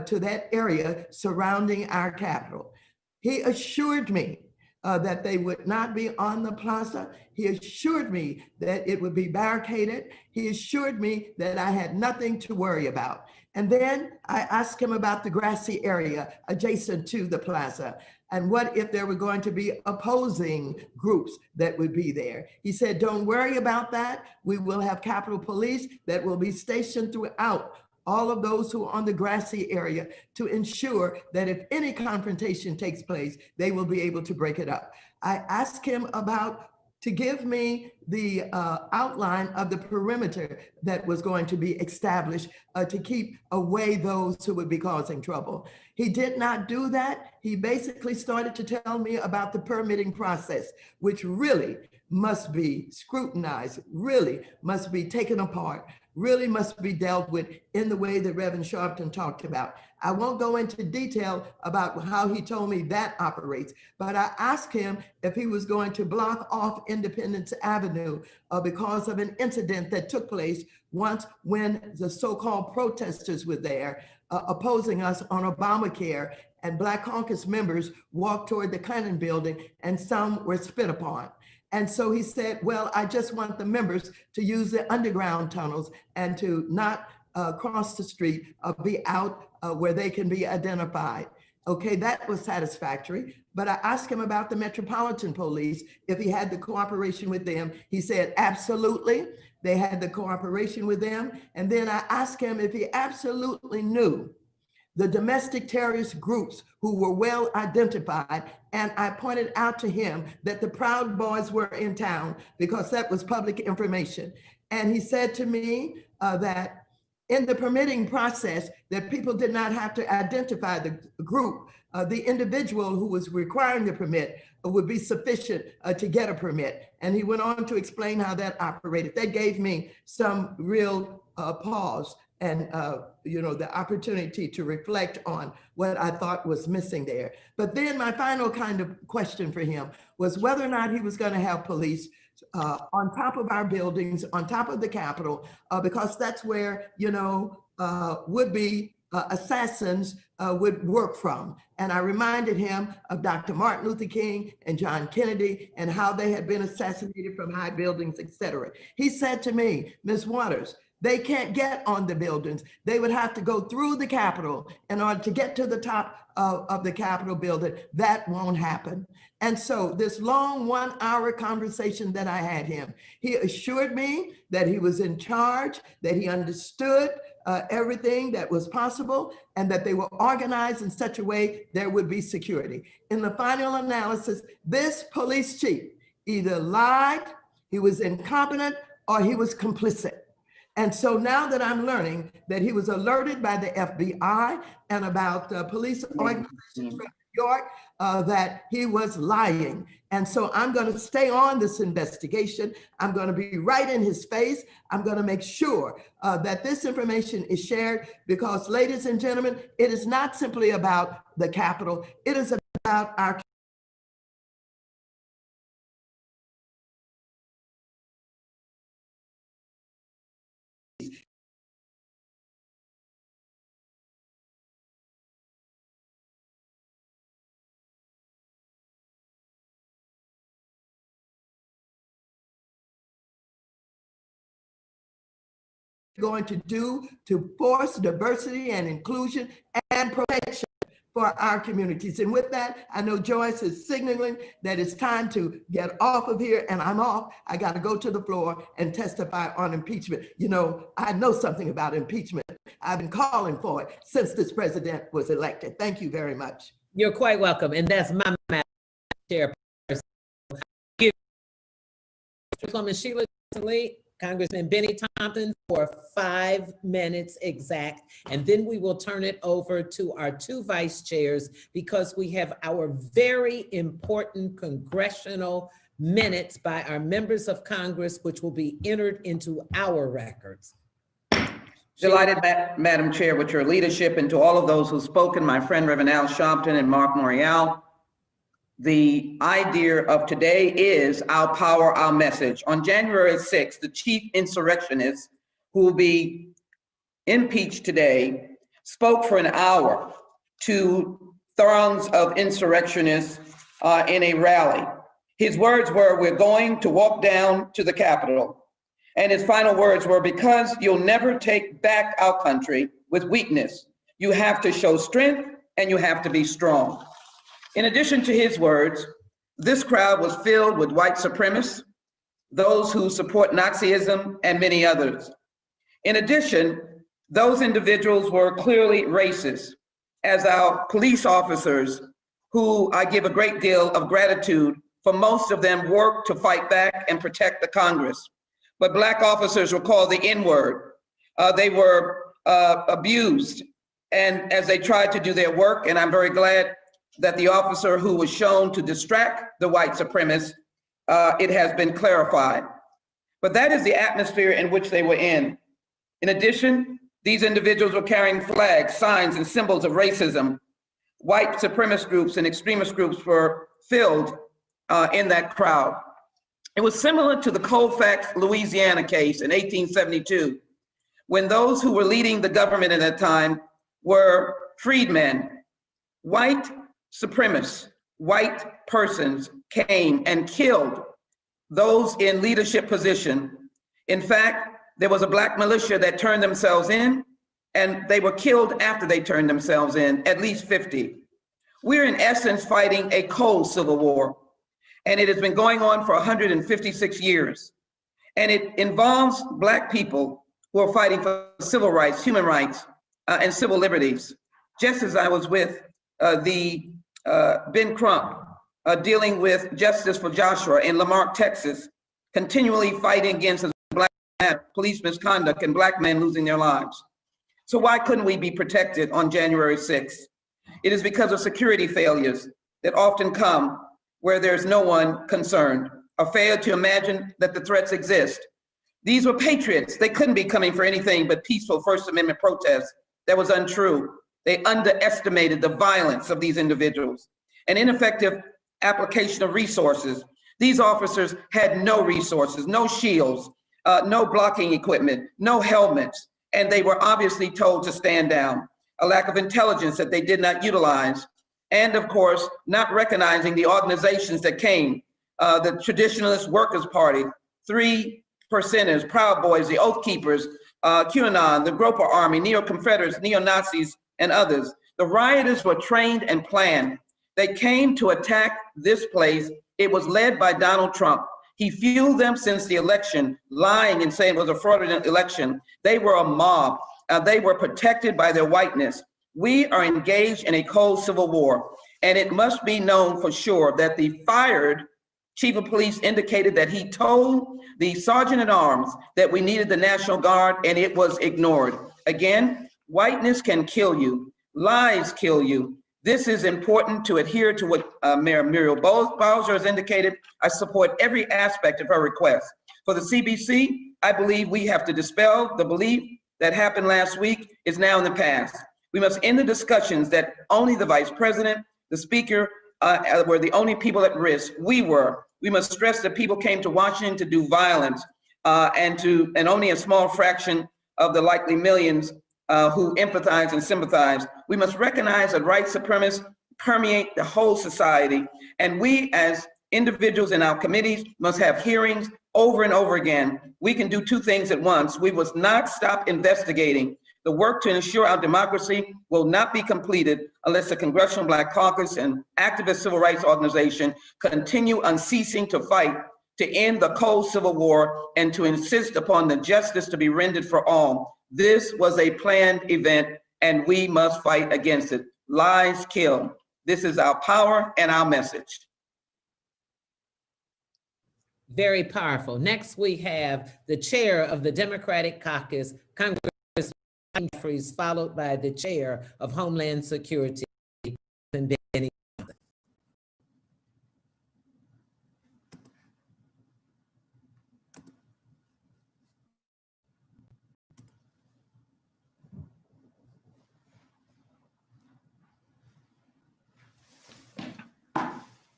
Speaker 8: to that area surrounding our Capitol. He assured me that they would not be on the plaza. He assured me that it would be barricaded. He assured me that I had nothing to worry about. And then I asked him about the grassy area adjacent to the plaza and what if there were going to be opposing groups that would be there. He said, don't worry about that. We will have Capitol Police that will be stationed throughout all of those who are on the grassy area to ensure that if any confrontation takes place, they will be able to break it up. I asked him to give me the outline of the perimeter that was going to be established to keep away those who would be causing trouble. He did not do that. He basically started to tell me about the permitting process, which really must be scrutinized, really must be taken apart, really must be dealt with in the way that Reverend Sharpton talked about. I won't go into detail about how he told me that operates, but I asked him if he was going to block off Independence Avenue because of an incident that took place once when the so-called protesters were there opposing us on Obamacare, and Black Caucus members walked toward the Clinton building and some were spit upon. And so he said, well, I just want the members to use the underground tunnels and to not cross the street, be out where they can be identified. Okay, that was satisfactory. But I asked him about the Metropolitan Police, if he had the cooperation with them. He said, absolutely. They had the cooperation with them. And then I asked him if he absolutely knew the domestic terrorist groups who were well identified. And I pointed out to him that the Proud Boys were in town because that was public information. And he said to me that in the permitting process, that people did not have to identify the group. The individual who was requiring the permit would be sufficient to get a permit. And he went on to explain how that operated. That gave me some real pause and the opportunity to reflect on what I thought was missing there. But then my final kind of question for him was whether or not he was going to have police on top of our buildings, on top of the Capitol, because that's where would-be assassins would work from. And I reminded him of Dr. Martin Luther King and John Kennedy and how they had been assassinated from high buildings, et cetera. He said to me, Ms. Waters, they can't get on the buildings. They would have to go through the Capitol in order to get to the top of the Capitol building. That won't happen. And so this long 1 hour conversation that I had him, he assured me that he was in charge, that he understood everything that was possible, and that they were organized in such a way there would be security. In the final analysis, this police chief either lied, he was incompetent, or he was complicit. And so now that I'm learning that he was alerted by the FBI and about police organizations from York, that he was lying. And so I'm going to stay on this investigation. I'm going to be right in his face. I'm going to make sure that this information is shared because, ladies and gentlemen, it is not simply about the Capitol. It is about our going to do to force diversity and inclusion and protection for our communities. And with that, I know Joyce is signaling that it's time to get off of here, and I'm off. I got to go to the floor and testify on impeachment. You know, I know something about impeachment. I've been calling for it since this president was elected. Thank you very much.
Speaker 1: You're quite welcome. And that's my Madam Chairperson. Congresswoman Sheila Lee, Congressman Benny Thompson for 5 minutes exact. And then we will turn it over to our 2 vice chairs because we have our very important congressional minutes by our members of Congress, which will be entered into our records.
Speaker 9: Delighted, Madam Chair, with your leadership, and to all of those who've spoken, my friend Reverend Al Sharpton and Mark Morial. The idea of today is our power, our message. On January 6th, the chief insurrectionist who will be impeached today spoke for an hour to throngs of insurrectionists in a rally. His words were, "We're going to walk down to the Capitol." And his final words were, "Because you'll never take back our country with weakness. You have to show strength and you have to be strong." In addition to his words, this crowd was filled with white supremacists, those who support Nazism, and many others. In addition, those individuals were clearly racist, as our police officers, who I give a great deal of gratitude for, most of them worked to fight back and protect the Congress. But Black officers were called the N-word. They were abused, and as they tried to do their work, and I'm very glad that the officer who was shown to distract the white supremacists, it has been clarified. But that is the atmosphere in which they were in. In addition, these individuals were carrying flags, signs, and symbols of racism. White supremacist groups and extremist groups were filled in that crowd. It was similar to the Colfax, Louisiana case in 1872, when those who were leading the government at that time were freedmen. White supremacists, white persons came and killed those in leadership position. In fact, there was a Black militia that turned themselves in, and they were killed after they turned themselves in, at least 50. We're in essence fighting a cold civil war, and it has been going on for 156 years. And it involves Black people who are fighting for civil rights, human rights, and civil liberties. Just as I was with Ben Crump, dealing with justice for Joshua in Lamarck, Texas, continually fighting against Black police misconduct and Black men losing their lives. So why couldn't we be protected on January 6th? It is because of security failures that often come where there's no one concerned, a failure to imagine that the threats exist. These were patriots. They couldn't be coming for anything but peaceful First Amendment protests. That was untrue. They underestimated the violence of these individuals. An ineffective application of resources. These officers had no resources, no shields, no blocking equipment, no helmets, and they were obviously told to stand down. A lack of intelligence that they did not utilize. And of course, not recognizing the organizations that came, the Traditionalist Workers' Party, 3 Percenters, Proud Boys, the Oath Keepers, QAnon, the Groper Army, Neo-Confederates, Neo-Nazis, and others. The rioters were trained and planned. They came to attack this place. It was led by Donald Trump. He fueled them since the election, lying and saying it was a fraudulent election. They were a mob. They were protected by their whiteness. We are engaged in a cold civil war, and it must be known for sure that the fired chief of police indicated that he told the sergeant at arms that we needed the National Guard, and it was ignored. Again, whiteness can kill you. Lies kill you. This is important to adhere to what Mayor Muriel Bowser has indicated. I support every aspect of her request. For the CBC, I believe we have to dispel the belief that happened last week is now in the past. We must end the discussions that only the Vice President, the Speaker, were the only people at risk. We were. We must stress that people came to Washington to do violence, and only a small fraction of the likely millions who empathize and sympathize. We must recognize that white supremacists permeate the whole society, and we as individuals in our committees must have hearings over and over again. We can do two things at once. We must not stop investigating. The work to ensure our democracy will not be completed unless the Congressional Black Caucus and activist civil rights organization continue unceasing to fight to end the cold civil war and to insist upon the justice to be rendered for all. This was a planned event and we must fight against it. Lies kill. This is our power and our message.
Speaker 1: Very powerful. Next, we have the chair of the Democratic Caucus, Congresswoman Jeffries, followed by the chair of Homeland Security, Benny.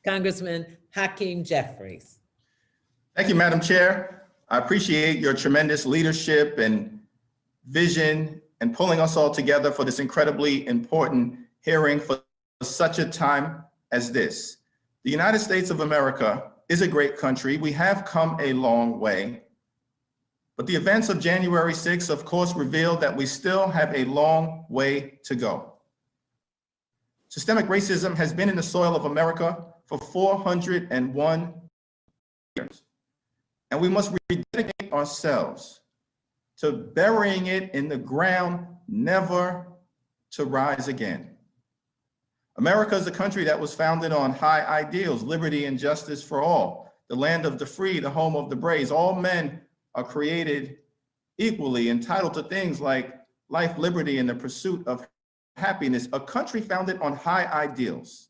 Speaker 1: Congressman Hakeem Jeffries.
Speaker 10: Thank you, Madam Chair. I appreciate your tremendous leadership and vision and pulling us all together for this incredibly important hearing for such a time as this. The United States of America is a great country. We have come a long way, but the events of January 6th, of course, revealed that we still have a long way to go. Systemic racism has been in the soil of America for 401 years. And we must rededicate ourselves to burying it in the ground, never to rise again. America is a country that was founded on high ideals, liberty and justice for all, the land of the free, the home of the brave. All men are created equally, entitled to things like life, liberty, and the pursuit of happiness, a country founded on high ideals.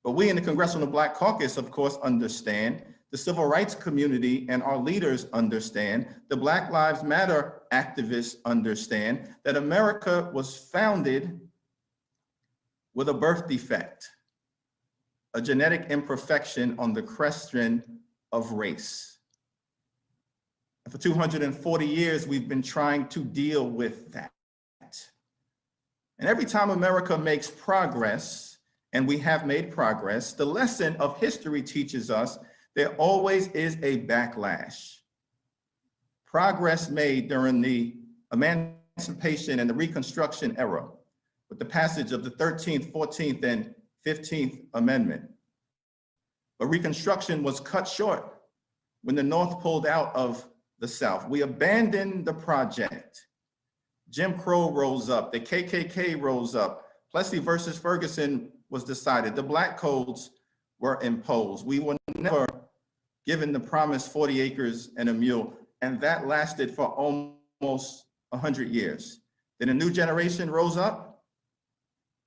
Speaker 10: But we in the Congressional Black Caucus, of course, understand, the civil rights community and our leaders understand, the Black Lives Matter activists understand that America was founded with a birth defect, a genetic imperfection on the question of race. And for 240 years, we've been trying to deal with that. And every time America makes progress, and we have made progress, the lesson of history teaches us there always is a backlash. Progress made during the Emancipation and the Reconstruction era with the passage of the 13th, 14th, and 15th Amendment. But Reconstruction was cut short when the North pulled out of the South. We abandoned the project. Jim Crow rose up, the KKK rose up, Plessy versus Ferguson was decided, the Black codes were imposed. We were never given the promised 40 acres and a mule, and that lasted for almost 100 years. Then a new generation rose up,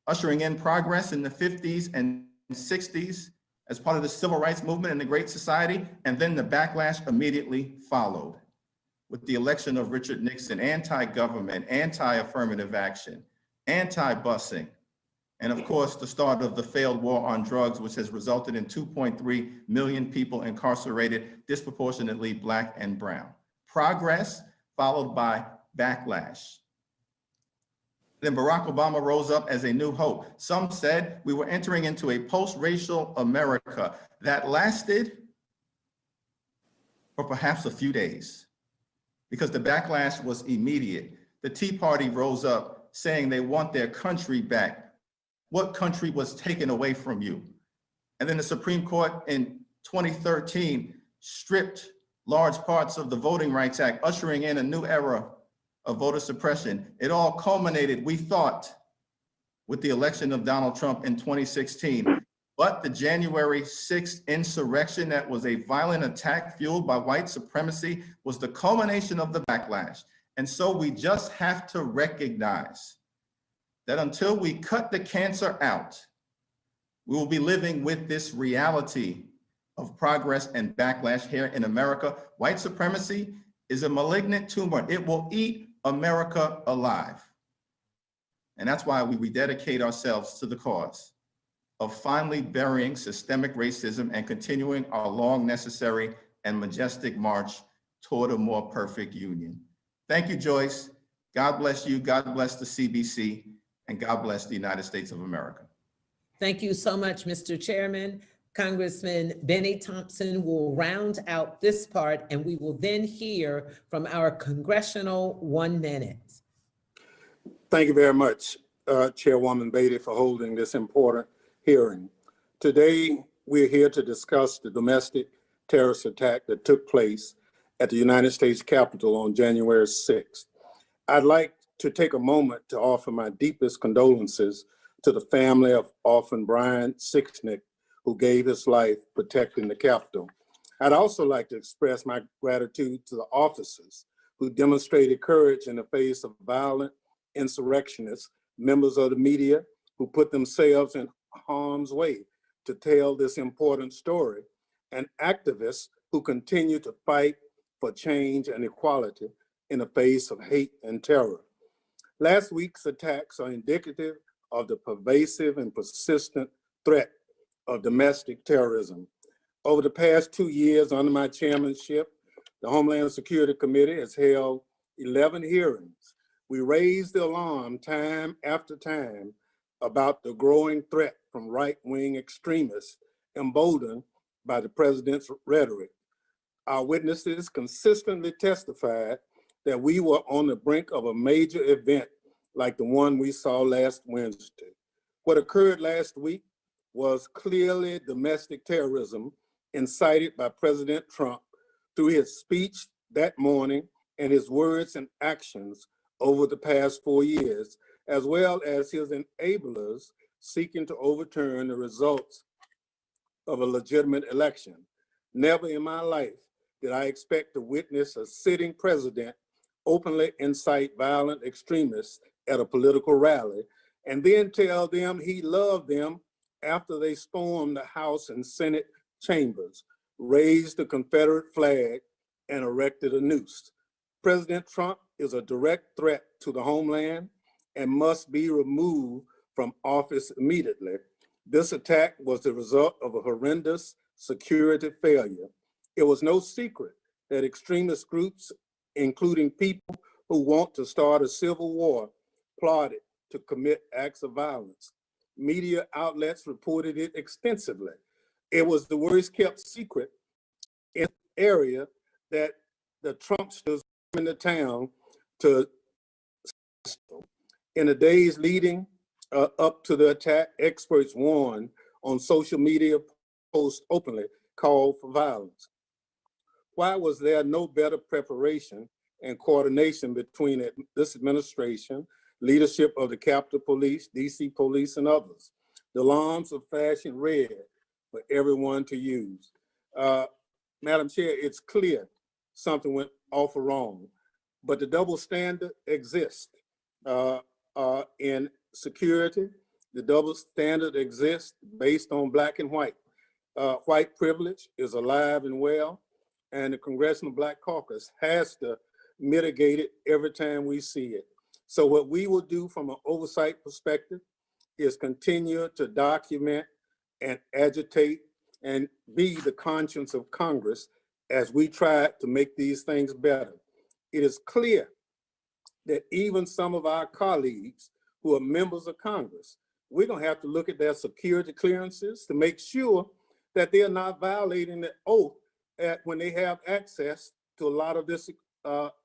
Speaker 10: ushering in progress in the 50s and 60s as part of the civil rights movement and the Great Society, and then the backlash immediately followed with the election of Richard Nixon, anti-government, anti-affirmative action, anti-busing, and of course, the start of the failed war on drugs, which has resulted in 2.3 million people incarcerated, disproportionately Black and brown. Progress followed by backlash. Then Barack Obama rose up as a new hope. Some said we were entering into a post-racial America that lasted for perhaps a few days because the backlash was immediate. The Tea Party rose up saying they want their country back. What country was taken away from you? And then the Supreme Court in 2013 stripped large parts of the Voting Rights Act, ushering in a new era of voter suppression. It all culminated, we thought, with the election of Donald Trump in 2016. But the January 6th insurrection that was a violent attack fueled by white supremacy was the culmination of the backlash. And so we just have to recognize that until we cut the cancer out, we will be living with this reality of progress and backlash here in America. White supremacy is a malignant tumor. It will eat America alive. And that's why we rededicate ourselves to the cause of finally burying systemic racism and continuing our long, necessary, and majestic march toward a more perfect union. Thank you, Joyce. God bless you. God bless the CBC, and God bless the United States of America.
Speaker 1: Thank you so much, Mr. Chairman. Congressman Benny Thompson will round out this part, and we will then hear from our congressional 1 minute.
Speaker 11: Thank you very much, Chairwoman Beatty, for holding this important hearing. Today, we're here to discuss the domestic terrorist attack that took place at the United States Capitol on January 6th. I'd like to take a moment to offer my deepest condolences to the family of Orphan Brian Sicknick, who gave his life protecting the Capitol. I'd also like to express my gratitude to the officers who demonstrated courage in the face of violent insurrectionists, members of the media who put themselves in harm's way to tell this important story, and activists who continue to fight for change and equality in the face of hate and terror. Last week's attacks are indicative of the pervasive and persistent threat of domestic terrorism. Over the past 2 years under my chairmanship, the Homeland Security Committee has held 11 hearings. We raised the alarm time after time about the growing threat from right-wing extremists emboldened by the president's rhetoric. Our witnesses consistently testified that we were on the brink of a major event like the one we saw last Wednesday. What occurred last week was clearly domestic terrorism incited by President Trump through his speech that morning and his words and actions over the past 4 years, as well as his enablers seeking to overturn the results of a legitimate election. Never in my life did I expect to witness a sitting president openly incite violent extremists at a political rally and then tell them he loved them after they stormed the House and Senate chambers, raised the Confederate flag, and erected a noose. President Trump is a direct threat to the homeland and must be removed from office immediately. This attack was the result of a horrendous security failure. It was no secret that extremist groups, including people who want to start a civil war, plotted to commit acts of violence. Media outlets reported it extensively. It was the worst kept secret in the area that the Trumpsters in the town to. In the days leading up to the attack, experts warned on social media posts openly called for violence. Why was there no better preparation and coordination between this administration, leadership of the Capitol Police, DC Police, and others? The alarms are flashing red for everyone to use. Madam Chair, it's clear something went awful wrong, but the double standard exists. In security, the double standard exists based on black and white. White privilege is alive and well, and the Congressional Black Caucus has to mitigate it every time we see it. So what we will do from an oversight perspective is continue to document and agitate and be the conscience of Congress as we try to make these things better. It is clear that even some of our colleagues who are members of Congress, we're gonna have to look at their security clearances to make sure that they're not violating the oath when they have access to a lot of this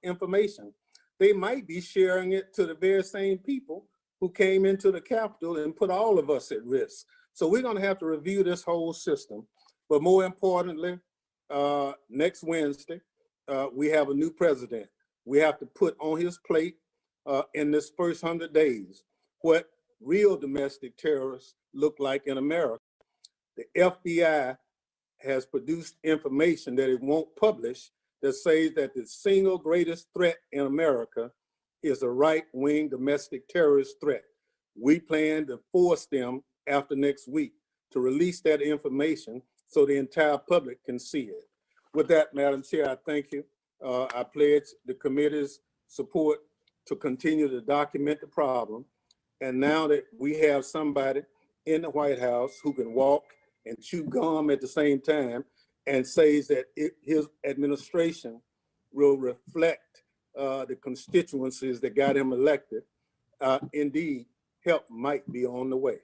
Speaker 11: information. They might be sharing it to the very same people who came into the Capitol and put all of us at risk. So we're gonna have to review this whole system. But more importantly, next Wednesday, we have a new president. We have to put on his plate in this first 100 days what real domestic terrorists look like in America. The FBI has produced information that it won't publish that says that the single greatest threat in America is a right-wing domestic terrorist threat. We plan to force them after next week to release that information so the entire public can see it. With that, Madam Chair, I thank you. I pledge the committee's support to continue to document the problem. And now that we have somebody in the White House who can walk and chew gum at the same time and says that his administration will reflect the constituencies that got him elected, indeed, help might be on the way.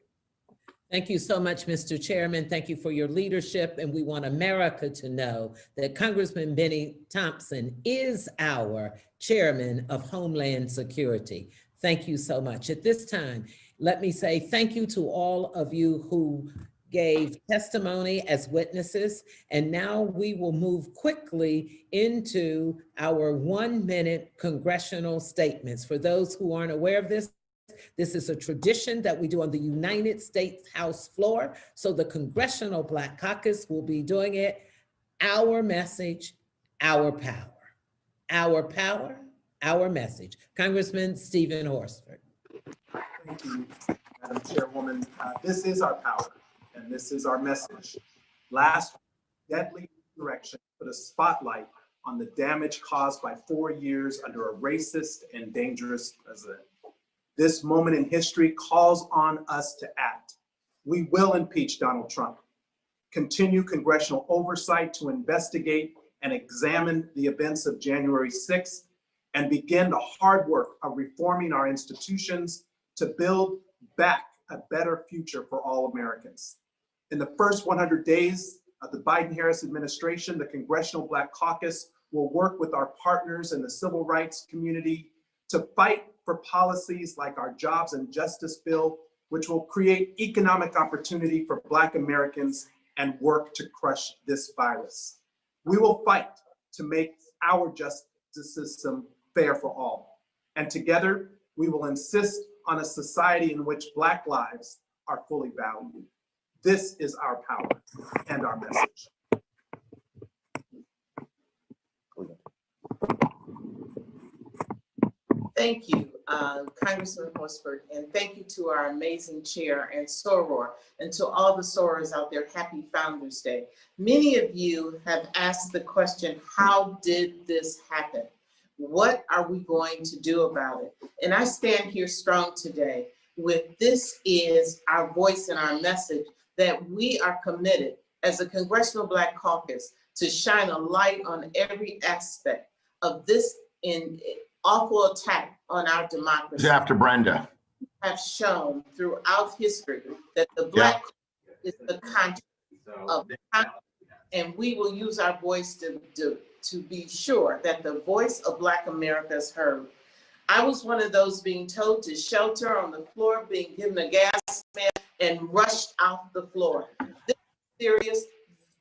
Speaker 1: Thank you so much, Mr. Chairman. Thank you for your leadership. And we want America to know that Congressman Benny Thompson is our Chairman of Homeland Security. Thank you so much. At this time, let me say thank you to all of you who gave testimony as witnesses. And now we will move quickly into our 1-minute congressional statements. For those who aren't aware of this, this is a tradition that we do on the United States House floor. So the Congressional Black Caucus will be doing it. Our message, our power. Our power, our message. Congressman Stephen Horsford.
Speaker 12: Thank you, Madam Chairwoman. This is our power, and this is our message. Last deadly insurrection put a spotlight on the damage caused by 4 years under a racist and dangerous president. This moment in history calls on us to act. We will impeach Donald Trump, continue congressional oversight to investigate and examine the events of January 6th, and begin the hard work of reforming our institutions to build back a better future for all Americans. In the first 100 days of the Biden-Harris administration, the Congressional Black Caucus will work with our partners in the civil rights community to fight for policies like our Jobs and Justice Bill, which will create economic opportunity for Black Americans and work to crush this virus. We will fight to make our justice system fair for all. And together, we will insist on a society in which Black lives are fully valued. This is our power and our message.
Speaker 13: Thank you, Congressman Horsford, and thank you to our amazing chair and soror, and to all the sorors out there, happy Founders Day. Many of you have asked the question, how did this happen? What are we going to do about it? And I stand here strong today with this is our voice and our message that we are committed as a Congressional Black Caucus to shine a light on every aspect of this awful attack on our democracy.
Speaker 14: After Brenda.
Speaker 13: Have shown throughout history that the Black is the conscience of the Congress, and we will use our voice to be sure that the voice of Black America is heard. I was one of those being told to shelter on the floor, being given a gas mask and rushed off the floor. This is serious.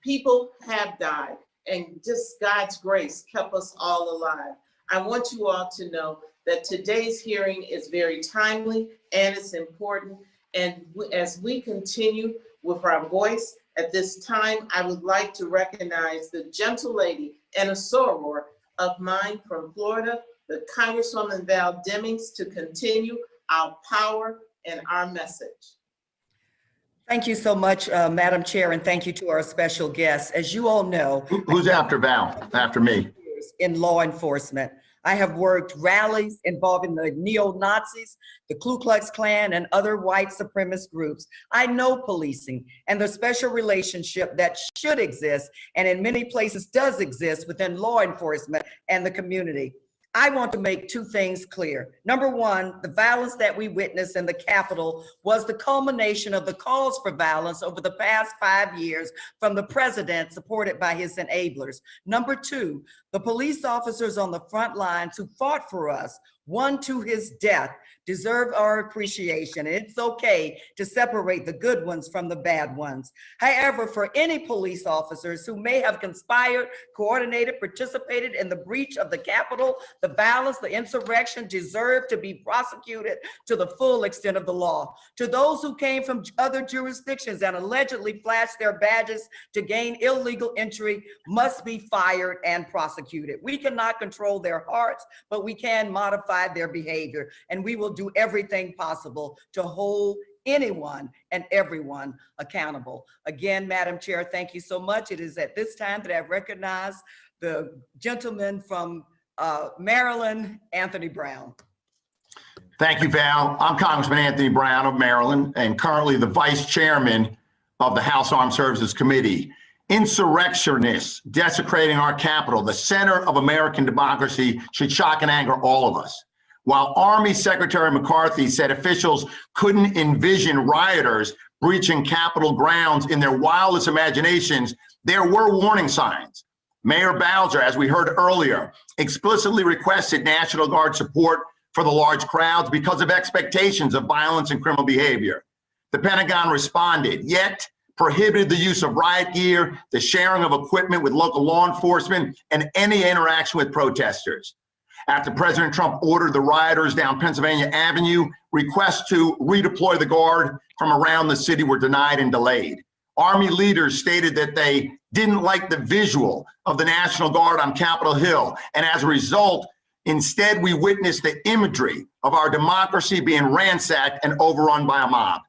Speaker 13: People have died, and just God's grace kept us all alive. I want you all to know that today's hearing is very timely and it's important. And as we continue with our voice at this time, I would like to recognize the gentle lady and a soror of mine from Florida, the Congresswoman Val Demings, to continue our power and our message.
Speaker 15: Thank you so much, Madam Chair, and thank you to our special guests. As you all know,
Speaker 14: Who's after Val? After me.
Speaker 15: In law enforcement, I have worked rallies involving the neo-Nazis, the Ku Klux Klan, and other white supremacist groups. I know policing and the special relationship that should exist, and in many places does exist within law enforcement and the community. I want to make two things clear. Number one, the violence that we witnessed in the Capitol was the culmination of the calls for violence over the past 5 years from the president, supported by his enablers. Number two, the police officers on the front lines who fought for us, one to his death, deserve our appreciation. It's okay to separate the good ones from the bad ones. However, for any police officers who may have conspired, coordinated, participated in the breach of the Capitol, the violence, the insurrection, deserve to be prosecuted to the full extent of the law. To those who came from other jurisdictions and allegedly flashed their badges to gain illegal entry must be fired and prosecuted. prosecuted. We cannot control their hearts, but we can modify their behavior. And we will do everything possible to hold anyone and everyone accountable. Again, Madam Chair, thank you so much. It is at this time that I recognize the gentleman from Maryland, Anthony Brown.
Speaker 14: Thank you, Val. I'm Congressman Anthony Brown of Maryland and currently the Vice Chairman of the House Armed Services Committee. Insurrectionists desecrating our Capitol, the center of American democracy, should shock and anger all of us. While Army Secretary McCarthy said officials couldn't envision rioters breaching Capitol grounds in their wildest imaginations, there were warning signs. Mayor Bowser, as we heard earlier, explicitly requested National Guard support for the large crowds because of expectations of violence and criminal behavior. The Pentagon responded, yet prohibited the use of riot gear, the sharing of equipment with local law enforcement, and any interaction with protesters. After President Trump ordered the rioters down Pennsylvania Avenue, requests to redeploy the Guard from around the city were denied and delayed. Army leaders stated that they didn't like the visual of the National Guard on Capitol Hill, and as a result, instead we witnessed the imagery of our democracy being ransacked and overrun by a mob.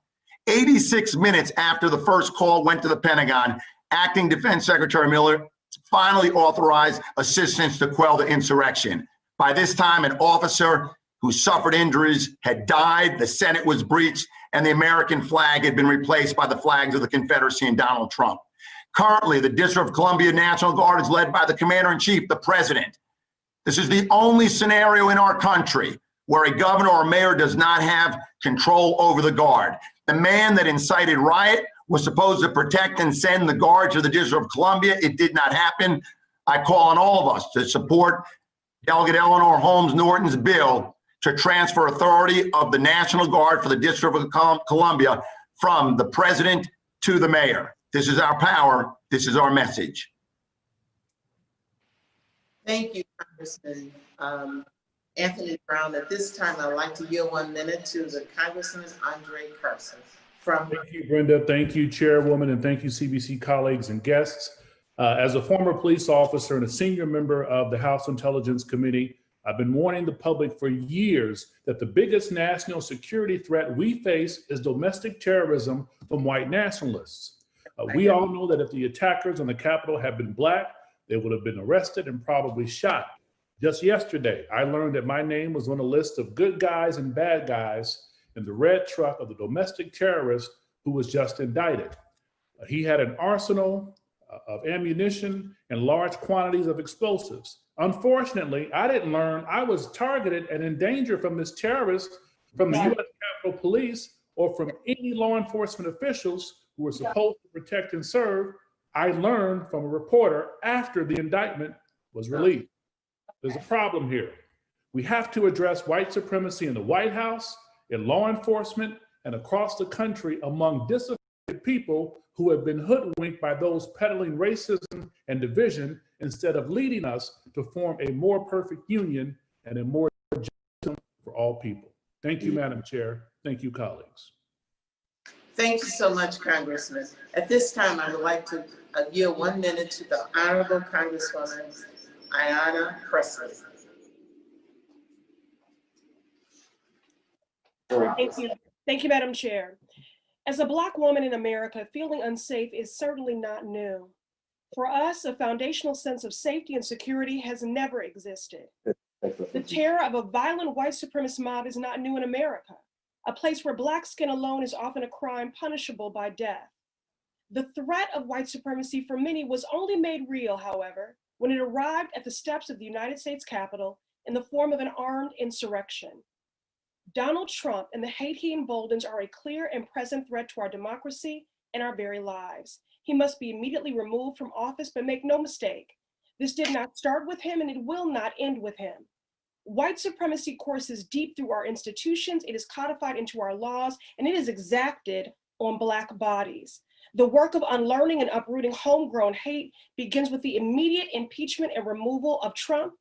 Speaker 14: 86 minutes after the first call went to the Pentagon, Acting Defense Secretary Miller finally authorized assistance to quell the insurrection. By this time, an officer who suffered injuries had died, the Senate was breached, and the American flag had been replaced by the flags of the Confederacy and Donald Trump. Currently, the District of Columbia National Guard is led by the Commander-in-Chief, the President. This is the only scenario in our country where a governor or mayor does not have control over the Guard. The man that incited riot was supposed to protect and send the Guard to the District of Columbia. It did not happen. I call on all of us to support Delegate Eleanor Holmes Norton's bill to transfer authority of the National Guard for the District of Columbia from the President to the Mayor. This is our power. This is our message.
Speaker 13: Thank you, Congressman Anthony Brown. At this time, I'd like to yield 1 minute to the Congressman Andre Carson from.
Speaker 16: Thank you, Brenda. Thank you, Chairwoman, and thank you, CBC colleagues and guests. As a former police officer and a senior member of the House Intelligence Committee, I've been warning the public for years that the biggest national security threat we face is domestic terrorism from white nationalists. We all know that if the attackers on the Capitol had been Black, they would have been arrested and probably shot. Just yesterday, I learned that my name was on a list of good guys and bad guys in the red truck of the domestic terrorist who was just indicted. He had an arsenal of ammunition and large quantities of explosives. Unfortunately, I didn't learn I was targeted and in danger from this terrorist from the U.S. Capitol Police or from any law enforcement officials who were supposed to protect and serve. I learned from a reporter after the indictment was released. There's a problem here. We have to address white supremacy in the White House, in law enforcement, and across the country among disaffected people who have been hoodwinked by those peddling racism and division instead of leading us to form a more perfect union and a more just system for all people. Thank you, Madam Chair. Thank you, colleagues.
Speaker 13: Thank you so much, Congressman. At this time, I would like to yield 1 minute to the Honorable Congresswoman Ayanna Pressley.
Speaker 17: Thank you. Thank you, Madam Chair. As a Black woman in America, feeling unsafe is certainly not new. For us, a foundational sense of safety and security has never existed. The terror of a violent white supremacist mob is not new in America, a place where Black skin alone is often a crime punishable by death. The threat of white supremacy for many was only made real, however, when it arrived at the steps of the United States Capitol in the form of an armed insurrection. Donald Trump and the hate he emboldens are a clear and present threat to our democracy and our very lives. He must be immediately removed from office, but make no mistake, this did not start with him and it will not end with him. White supremacy courses deep through our institutions, it is codified into our laws, and it is exacted on Black bodies. The work of unlearning and uprooting homegrown hate begins with the immediate impeachment and removal of Trump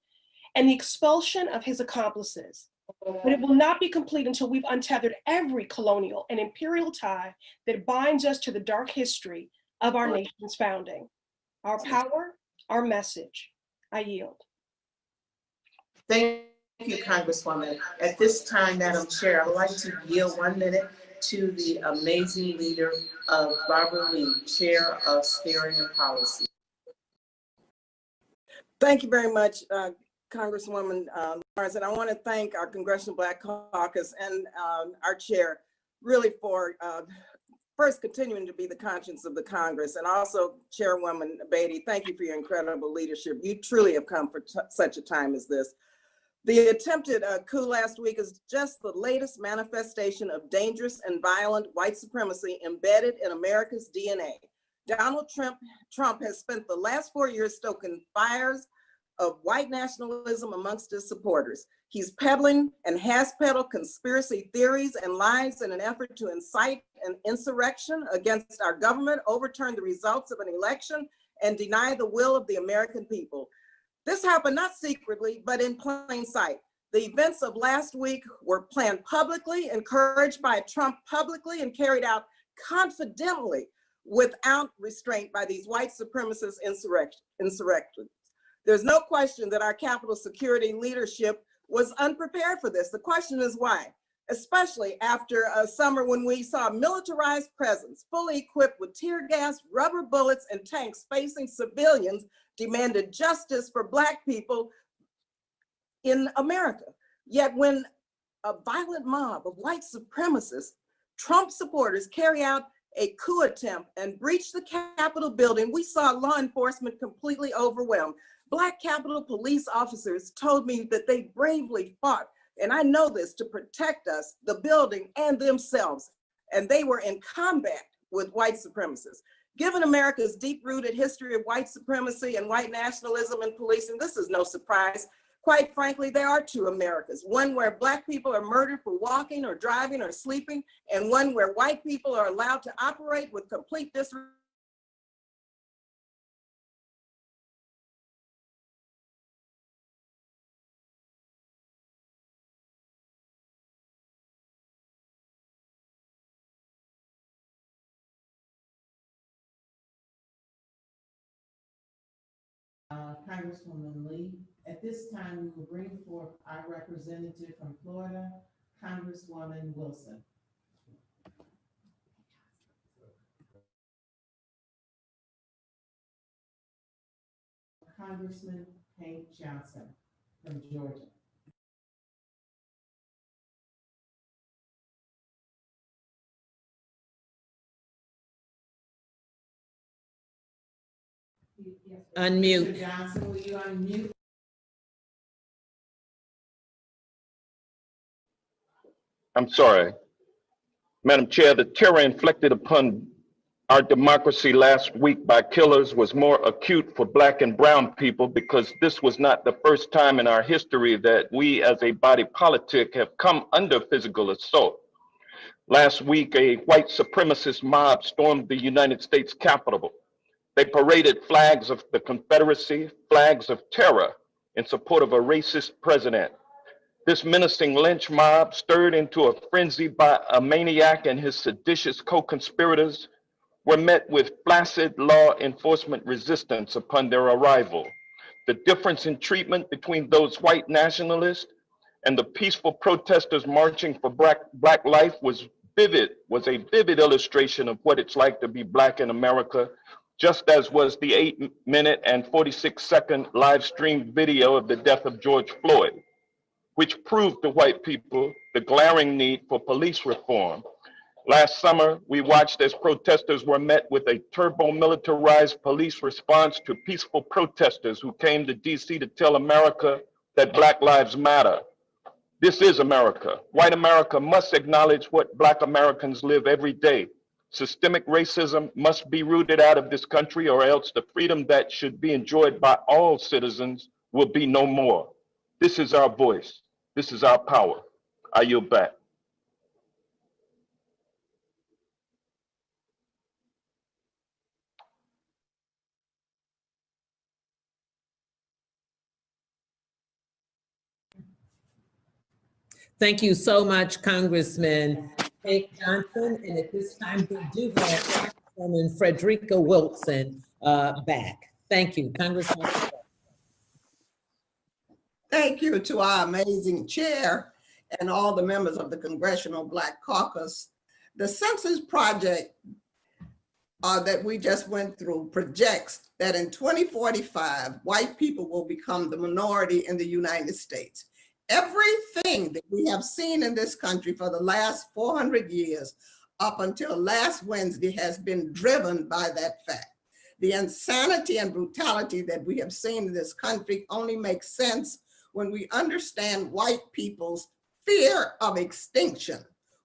Speaker 17: and the expulsion of his accomplices. But it will not be complete until we've untethered every colonial and imperial tie that binds us to the dark history of our nation's founding. Our power, our message. I yield.
Speaker 13: Thank you, Congresswoman. At this time, Madam Chair, I would like to yield 1 minute to the amazing leader of Barbara Lee, Chair of Steering and Policy.
Speaker 18: Thank you very much, Congresswoman Lawrence. And I want to thank our Congressional Black Caucus and our chair really for first continuing to be the conscience of the Congress, and also Chairwoman Beatty, thank you for your incredible leadership. You truly have come for such a time as this. The attempted coup last week is just the latest manifestation of dangerous and violent white supremacy embedded in America's DNA. Donald Trump has spent the last 4 years stoking fires of white nationalism amongst his supporters. He's peddling and has peddled conspiracy theories and lies in an effort to incite an insurrection against our government, overturn the results of an election, and deny the will of the American people. This happened not secretly, but in plain sight. The events of last week were planned publicly, encouraged by Trump publicly, and carried out confidently without restraint by these white supremacist insurrections. There's no question that our Capitol security leadership was unprepared for this. The question is why, especially after a summer when we saw a militarized presence, fully equipped with tear gas, rubber bullets, and tanks facing civilians, demanded justice for Black people in America. Yet when a violent mob of white supremacists, Trump supporters, carry out a coup attempt and breach the Capitol building, we saw law enforcement completely overwhelmed. Black Capitol police officers told me that they bravely fought, and I know this, to protect us, the building, and themselves. And they were in combat with white supremacists. Given America's deep-rooted history of white supremacy and white nationalism in policing, this is no surprise. Quite frankly, there are two Americas, one where Black people are murdered for walking or driving or sleeping, and one where white people are allowed to operate with complete disrespect.
Speaker 1: Congresswoman Lee. At this time, we will bring forth our representative from Florida, Congresswoman Wilson. Congressman Hank Johnson from Georgia. Unmute. Johnson, will you unmute?
Speaker 19: I'm sorry. Madam Chair, the terror inflicted upon our democracy last week by killers was more acute for Black and brown people because this was not the first time in our history that we as a body politic have come under physical assault. Last week, a white supremacist mob stormed the United States Capitol. They paraded flags of the Confederacy, flags of terror in support of a racist president. This menacing lynch mob, stirred into a frenzy by a maniac and his seditious co-conspirators, were met with flaccid law enforcement resistance upon their arrival. The difference in treatment between those white nationalists and the peaceful protesters marching for black life was a vivid illustration of what it's like to be Black in America, just as was the 8-minute and 46-second live stream video of the death of George Floyd, which proved to white people the glaring need for police reform. Last summer, we watched as protesters were met with a turbo-militarized police response to peaceful protesters who came to DC to tell America that Black lives matter. This is America. White America must acknowledge what Black Americans live every day. Systemic racism must be rooted out of this country, or else the freedom that should be enjoyed by all citizens will be no more. This is our voice. This is our power. I yield back.
Speaker 1: Thank you so much, Congressman Hank Johnson. And at this time, we do have Congresswoman Frederica Wilson back. Thank you, Congresswoman.
Speaker 18: Thank you to our amazing chair and all the members of the Congressional Black Caucus. The Census Project that we just went through projects that in 2045, white people will become the minority in the United States. Everything that we have seen in this country for the last 400 years up until last Wednesday has been driven by that fact. The insanity and brutality that we have seen in this country only makes sense when we understand white people's fear of extinction.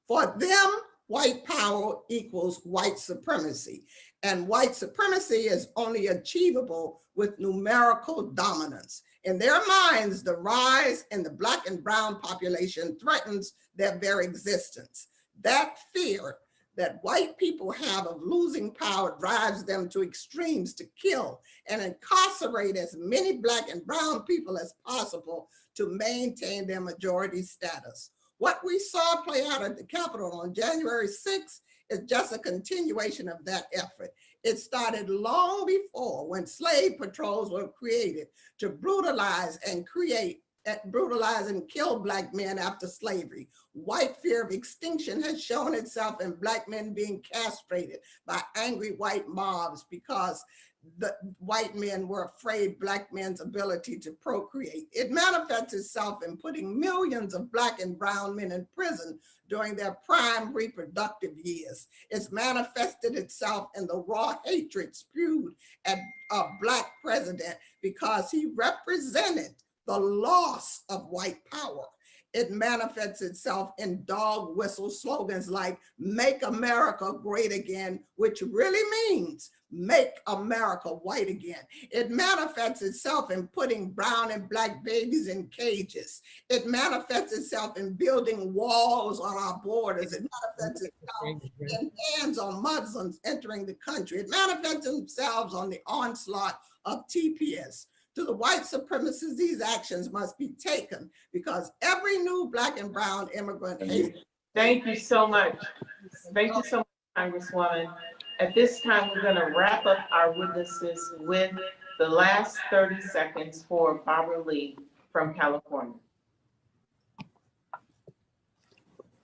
Speaker 18: For them, white power equals white supremacy. And white supremacy is only achievable with numerical dominance. In their minds, the rise in the Black and brown population threatens their very existence. That fear that white people have of losing power drives them to extremes to kill and incarcerate as many Black and brown people as possible to maintain their majority status. What we saw play out at the Capitol on January 6th is just a continuation of that effort. It started long before, when slave patrols were created to brutalize and kill Black men after slavery. White fear of extinction has shown itself in Black men being castrated by angry white mobs because the white men were afraid Black men's ability to procreate. It manifests itself in putting millions of Black and brown men in prison during their prime reproductive years. It's manifested itself in the raw hatred spewed at a Black president because he represented the loss of white power. It manifests itself in dog whistle slogans like "Make America Great Again," which really means make America white again. It manifests itself in putting brown and Black babies in cages. It manifests itself in building walls on our borders. It manifests itself in bans on Muslims entering the country. It manifests itself on the onslaught of TPS. To the white supremacists, these actions must be taken because every new Black and brown immigrant hates.
Speaker 13: Thank you so much. Thank you so much, Congresswoman. At this time, we're going to wrap up our witnesses with the last 30 seconds for Barbara Lee from California.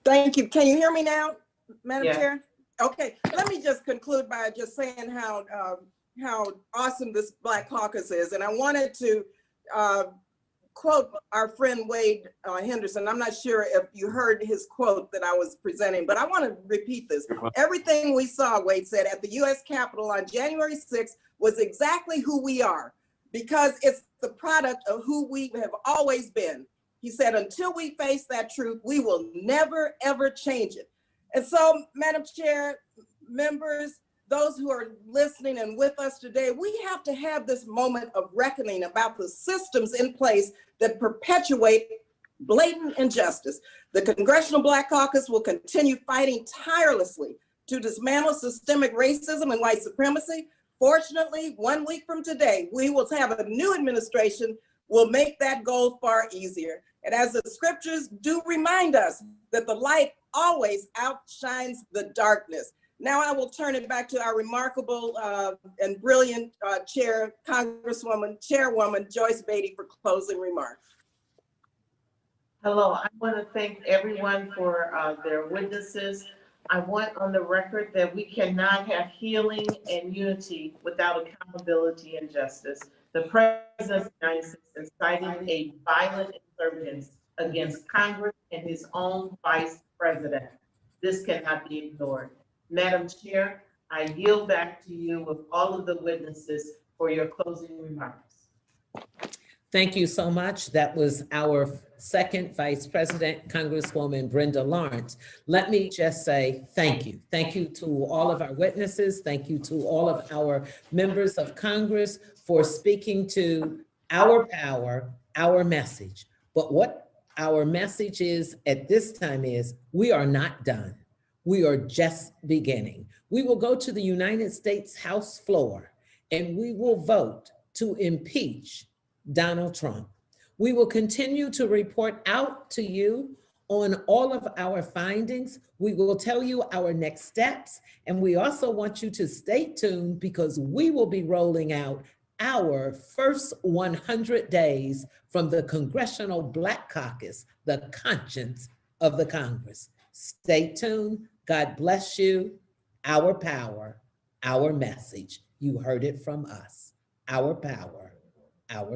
Speaker 18: Thank you. Can you hear me now, Madam
Speaker 13: Yes.
Speaker 18: Chair? Okay, let me just conclude by just saying how awesome this Black Caucus is. And I wanted to quote our friend Wade Henderson. I'm not sure if you heard his quote that I was presenting, but I want to repeat this. Everything we saw, Wade said, at the US Capitol on January 6th was exactly who we are, because it's the product of who we have always been. He said, until we face that truth, we will never, ever change it. And so, Madam Chair, members, those who are listening and with us today, we have to have this moment of reckoning about the systems in place that perpetuate blatant injustice. The Congressional Black Caucus will continue fighting tirelessly to dismantle systemic racism and white supremacy. Fortunately, 1 week from today, we will have a new administration will make that goal far easier. And as the scriptures do remind us that the light always outshines the darkness. Now I will turn it back to our remarkable and brilliant Chairwoman Joyce Beatty for closing remarks.
Speaker 13: Hello, I want to thank everyone for their witnesses. I want on the record that we cannot have healing and unity without accountability and justice. The President of the United States incited a violent insurgence against Congress and his own Vice President. This cannot be ignored. Madam Chair, I yield back to you with all of the witnesses for your closing remarks.
Speaker 1: Thank you so much. That was our second Vice President, Congresswoman Brenda Lawrence. Let me just say thank you. Thank you to all of our witnesses. Thank you to all of our members of Congress for speaking to our power, our message. But what our message is at this time is we are not done. We are just beginning. We will go to the United States House floor and we will vote to impeach Donald Trump. We will continue to report out to you on all of our findings. We will tell you our next steps. And we also want you to stay tuned because we will be rolling out our first 100 days from the Congressional Black Caucus, the conscience of the Congress. Stay tuned. God bless you. Our power, our message. You heard it from us. Our power, our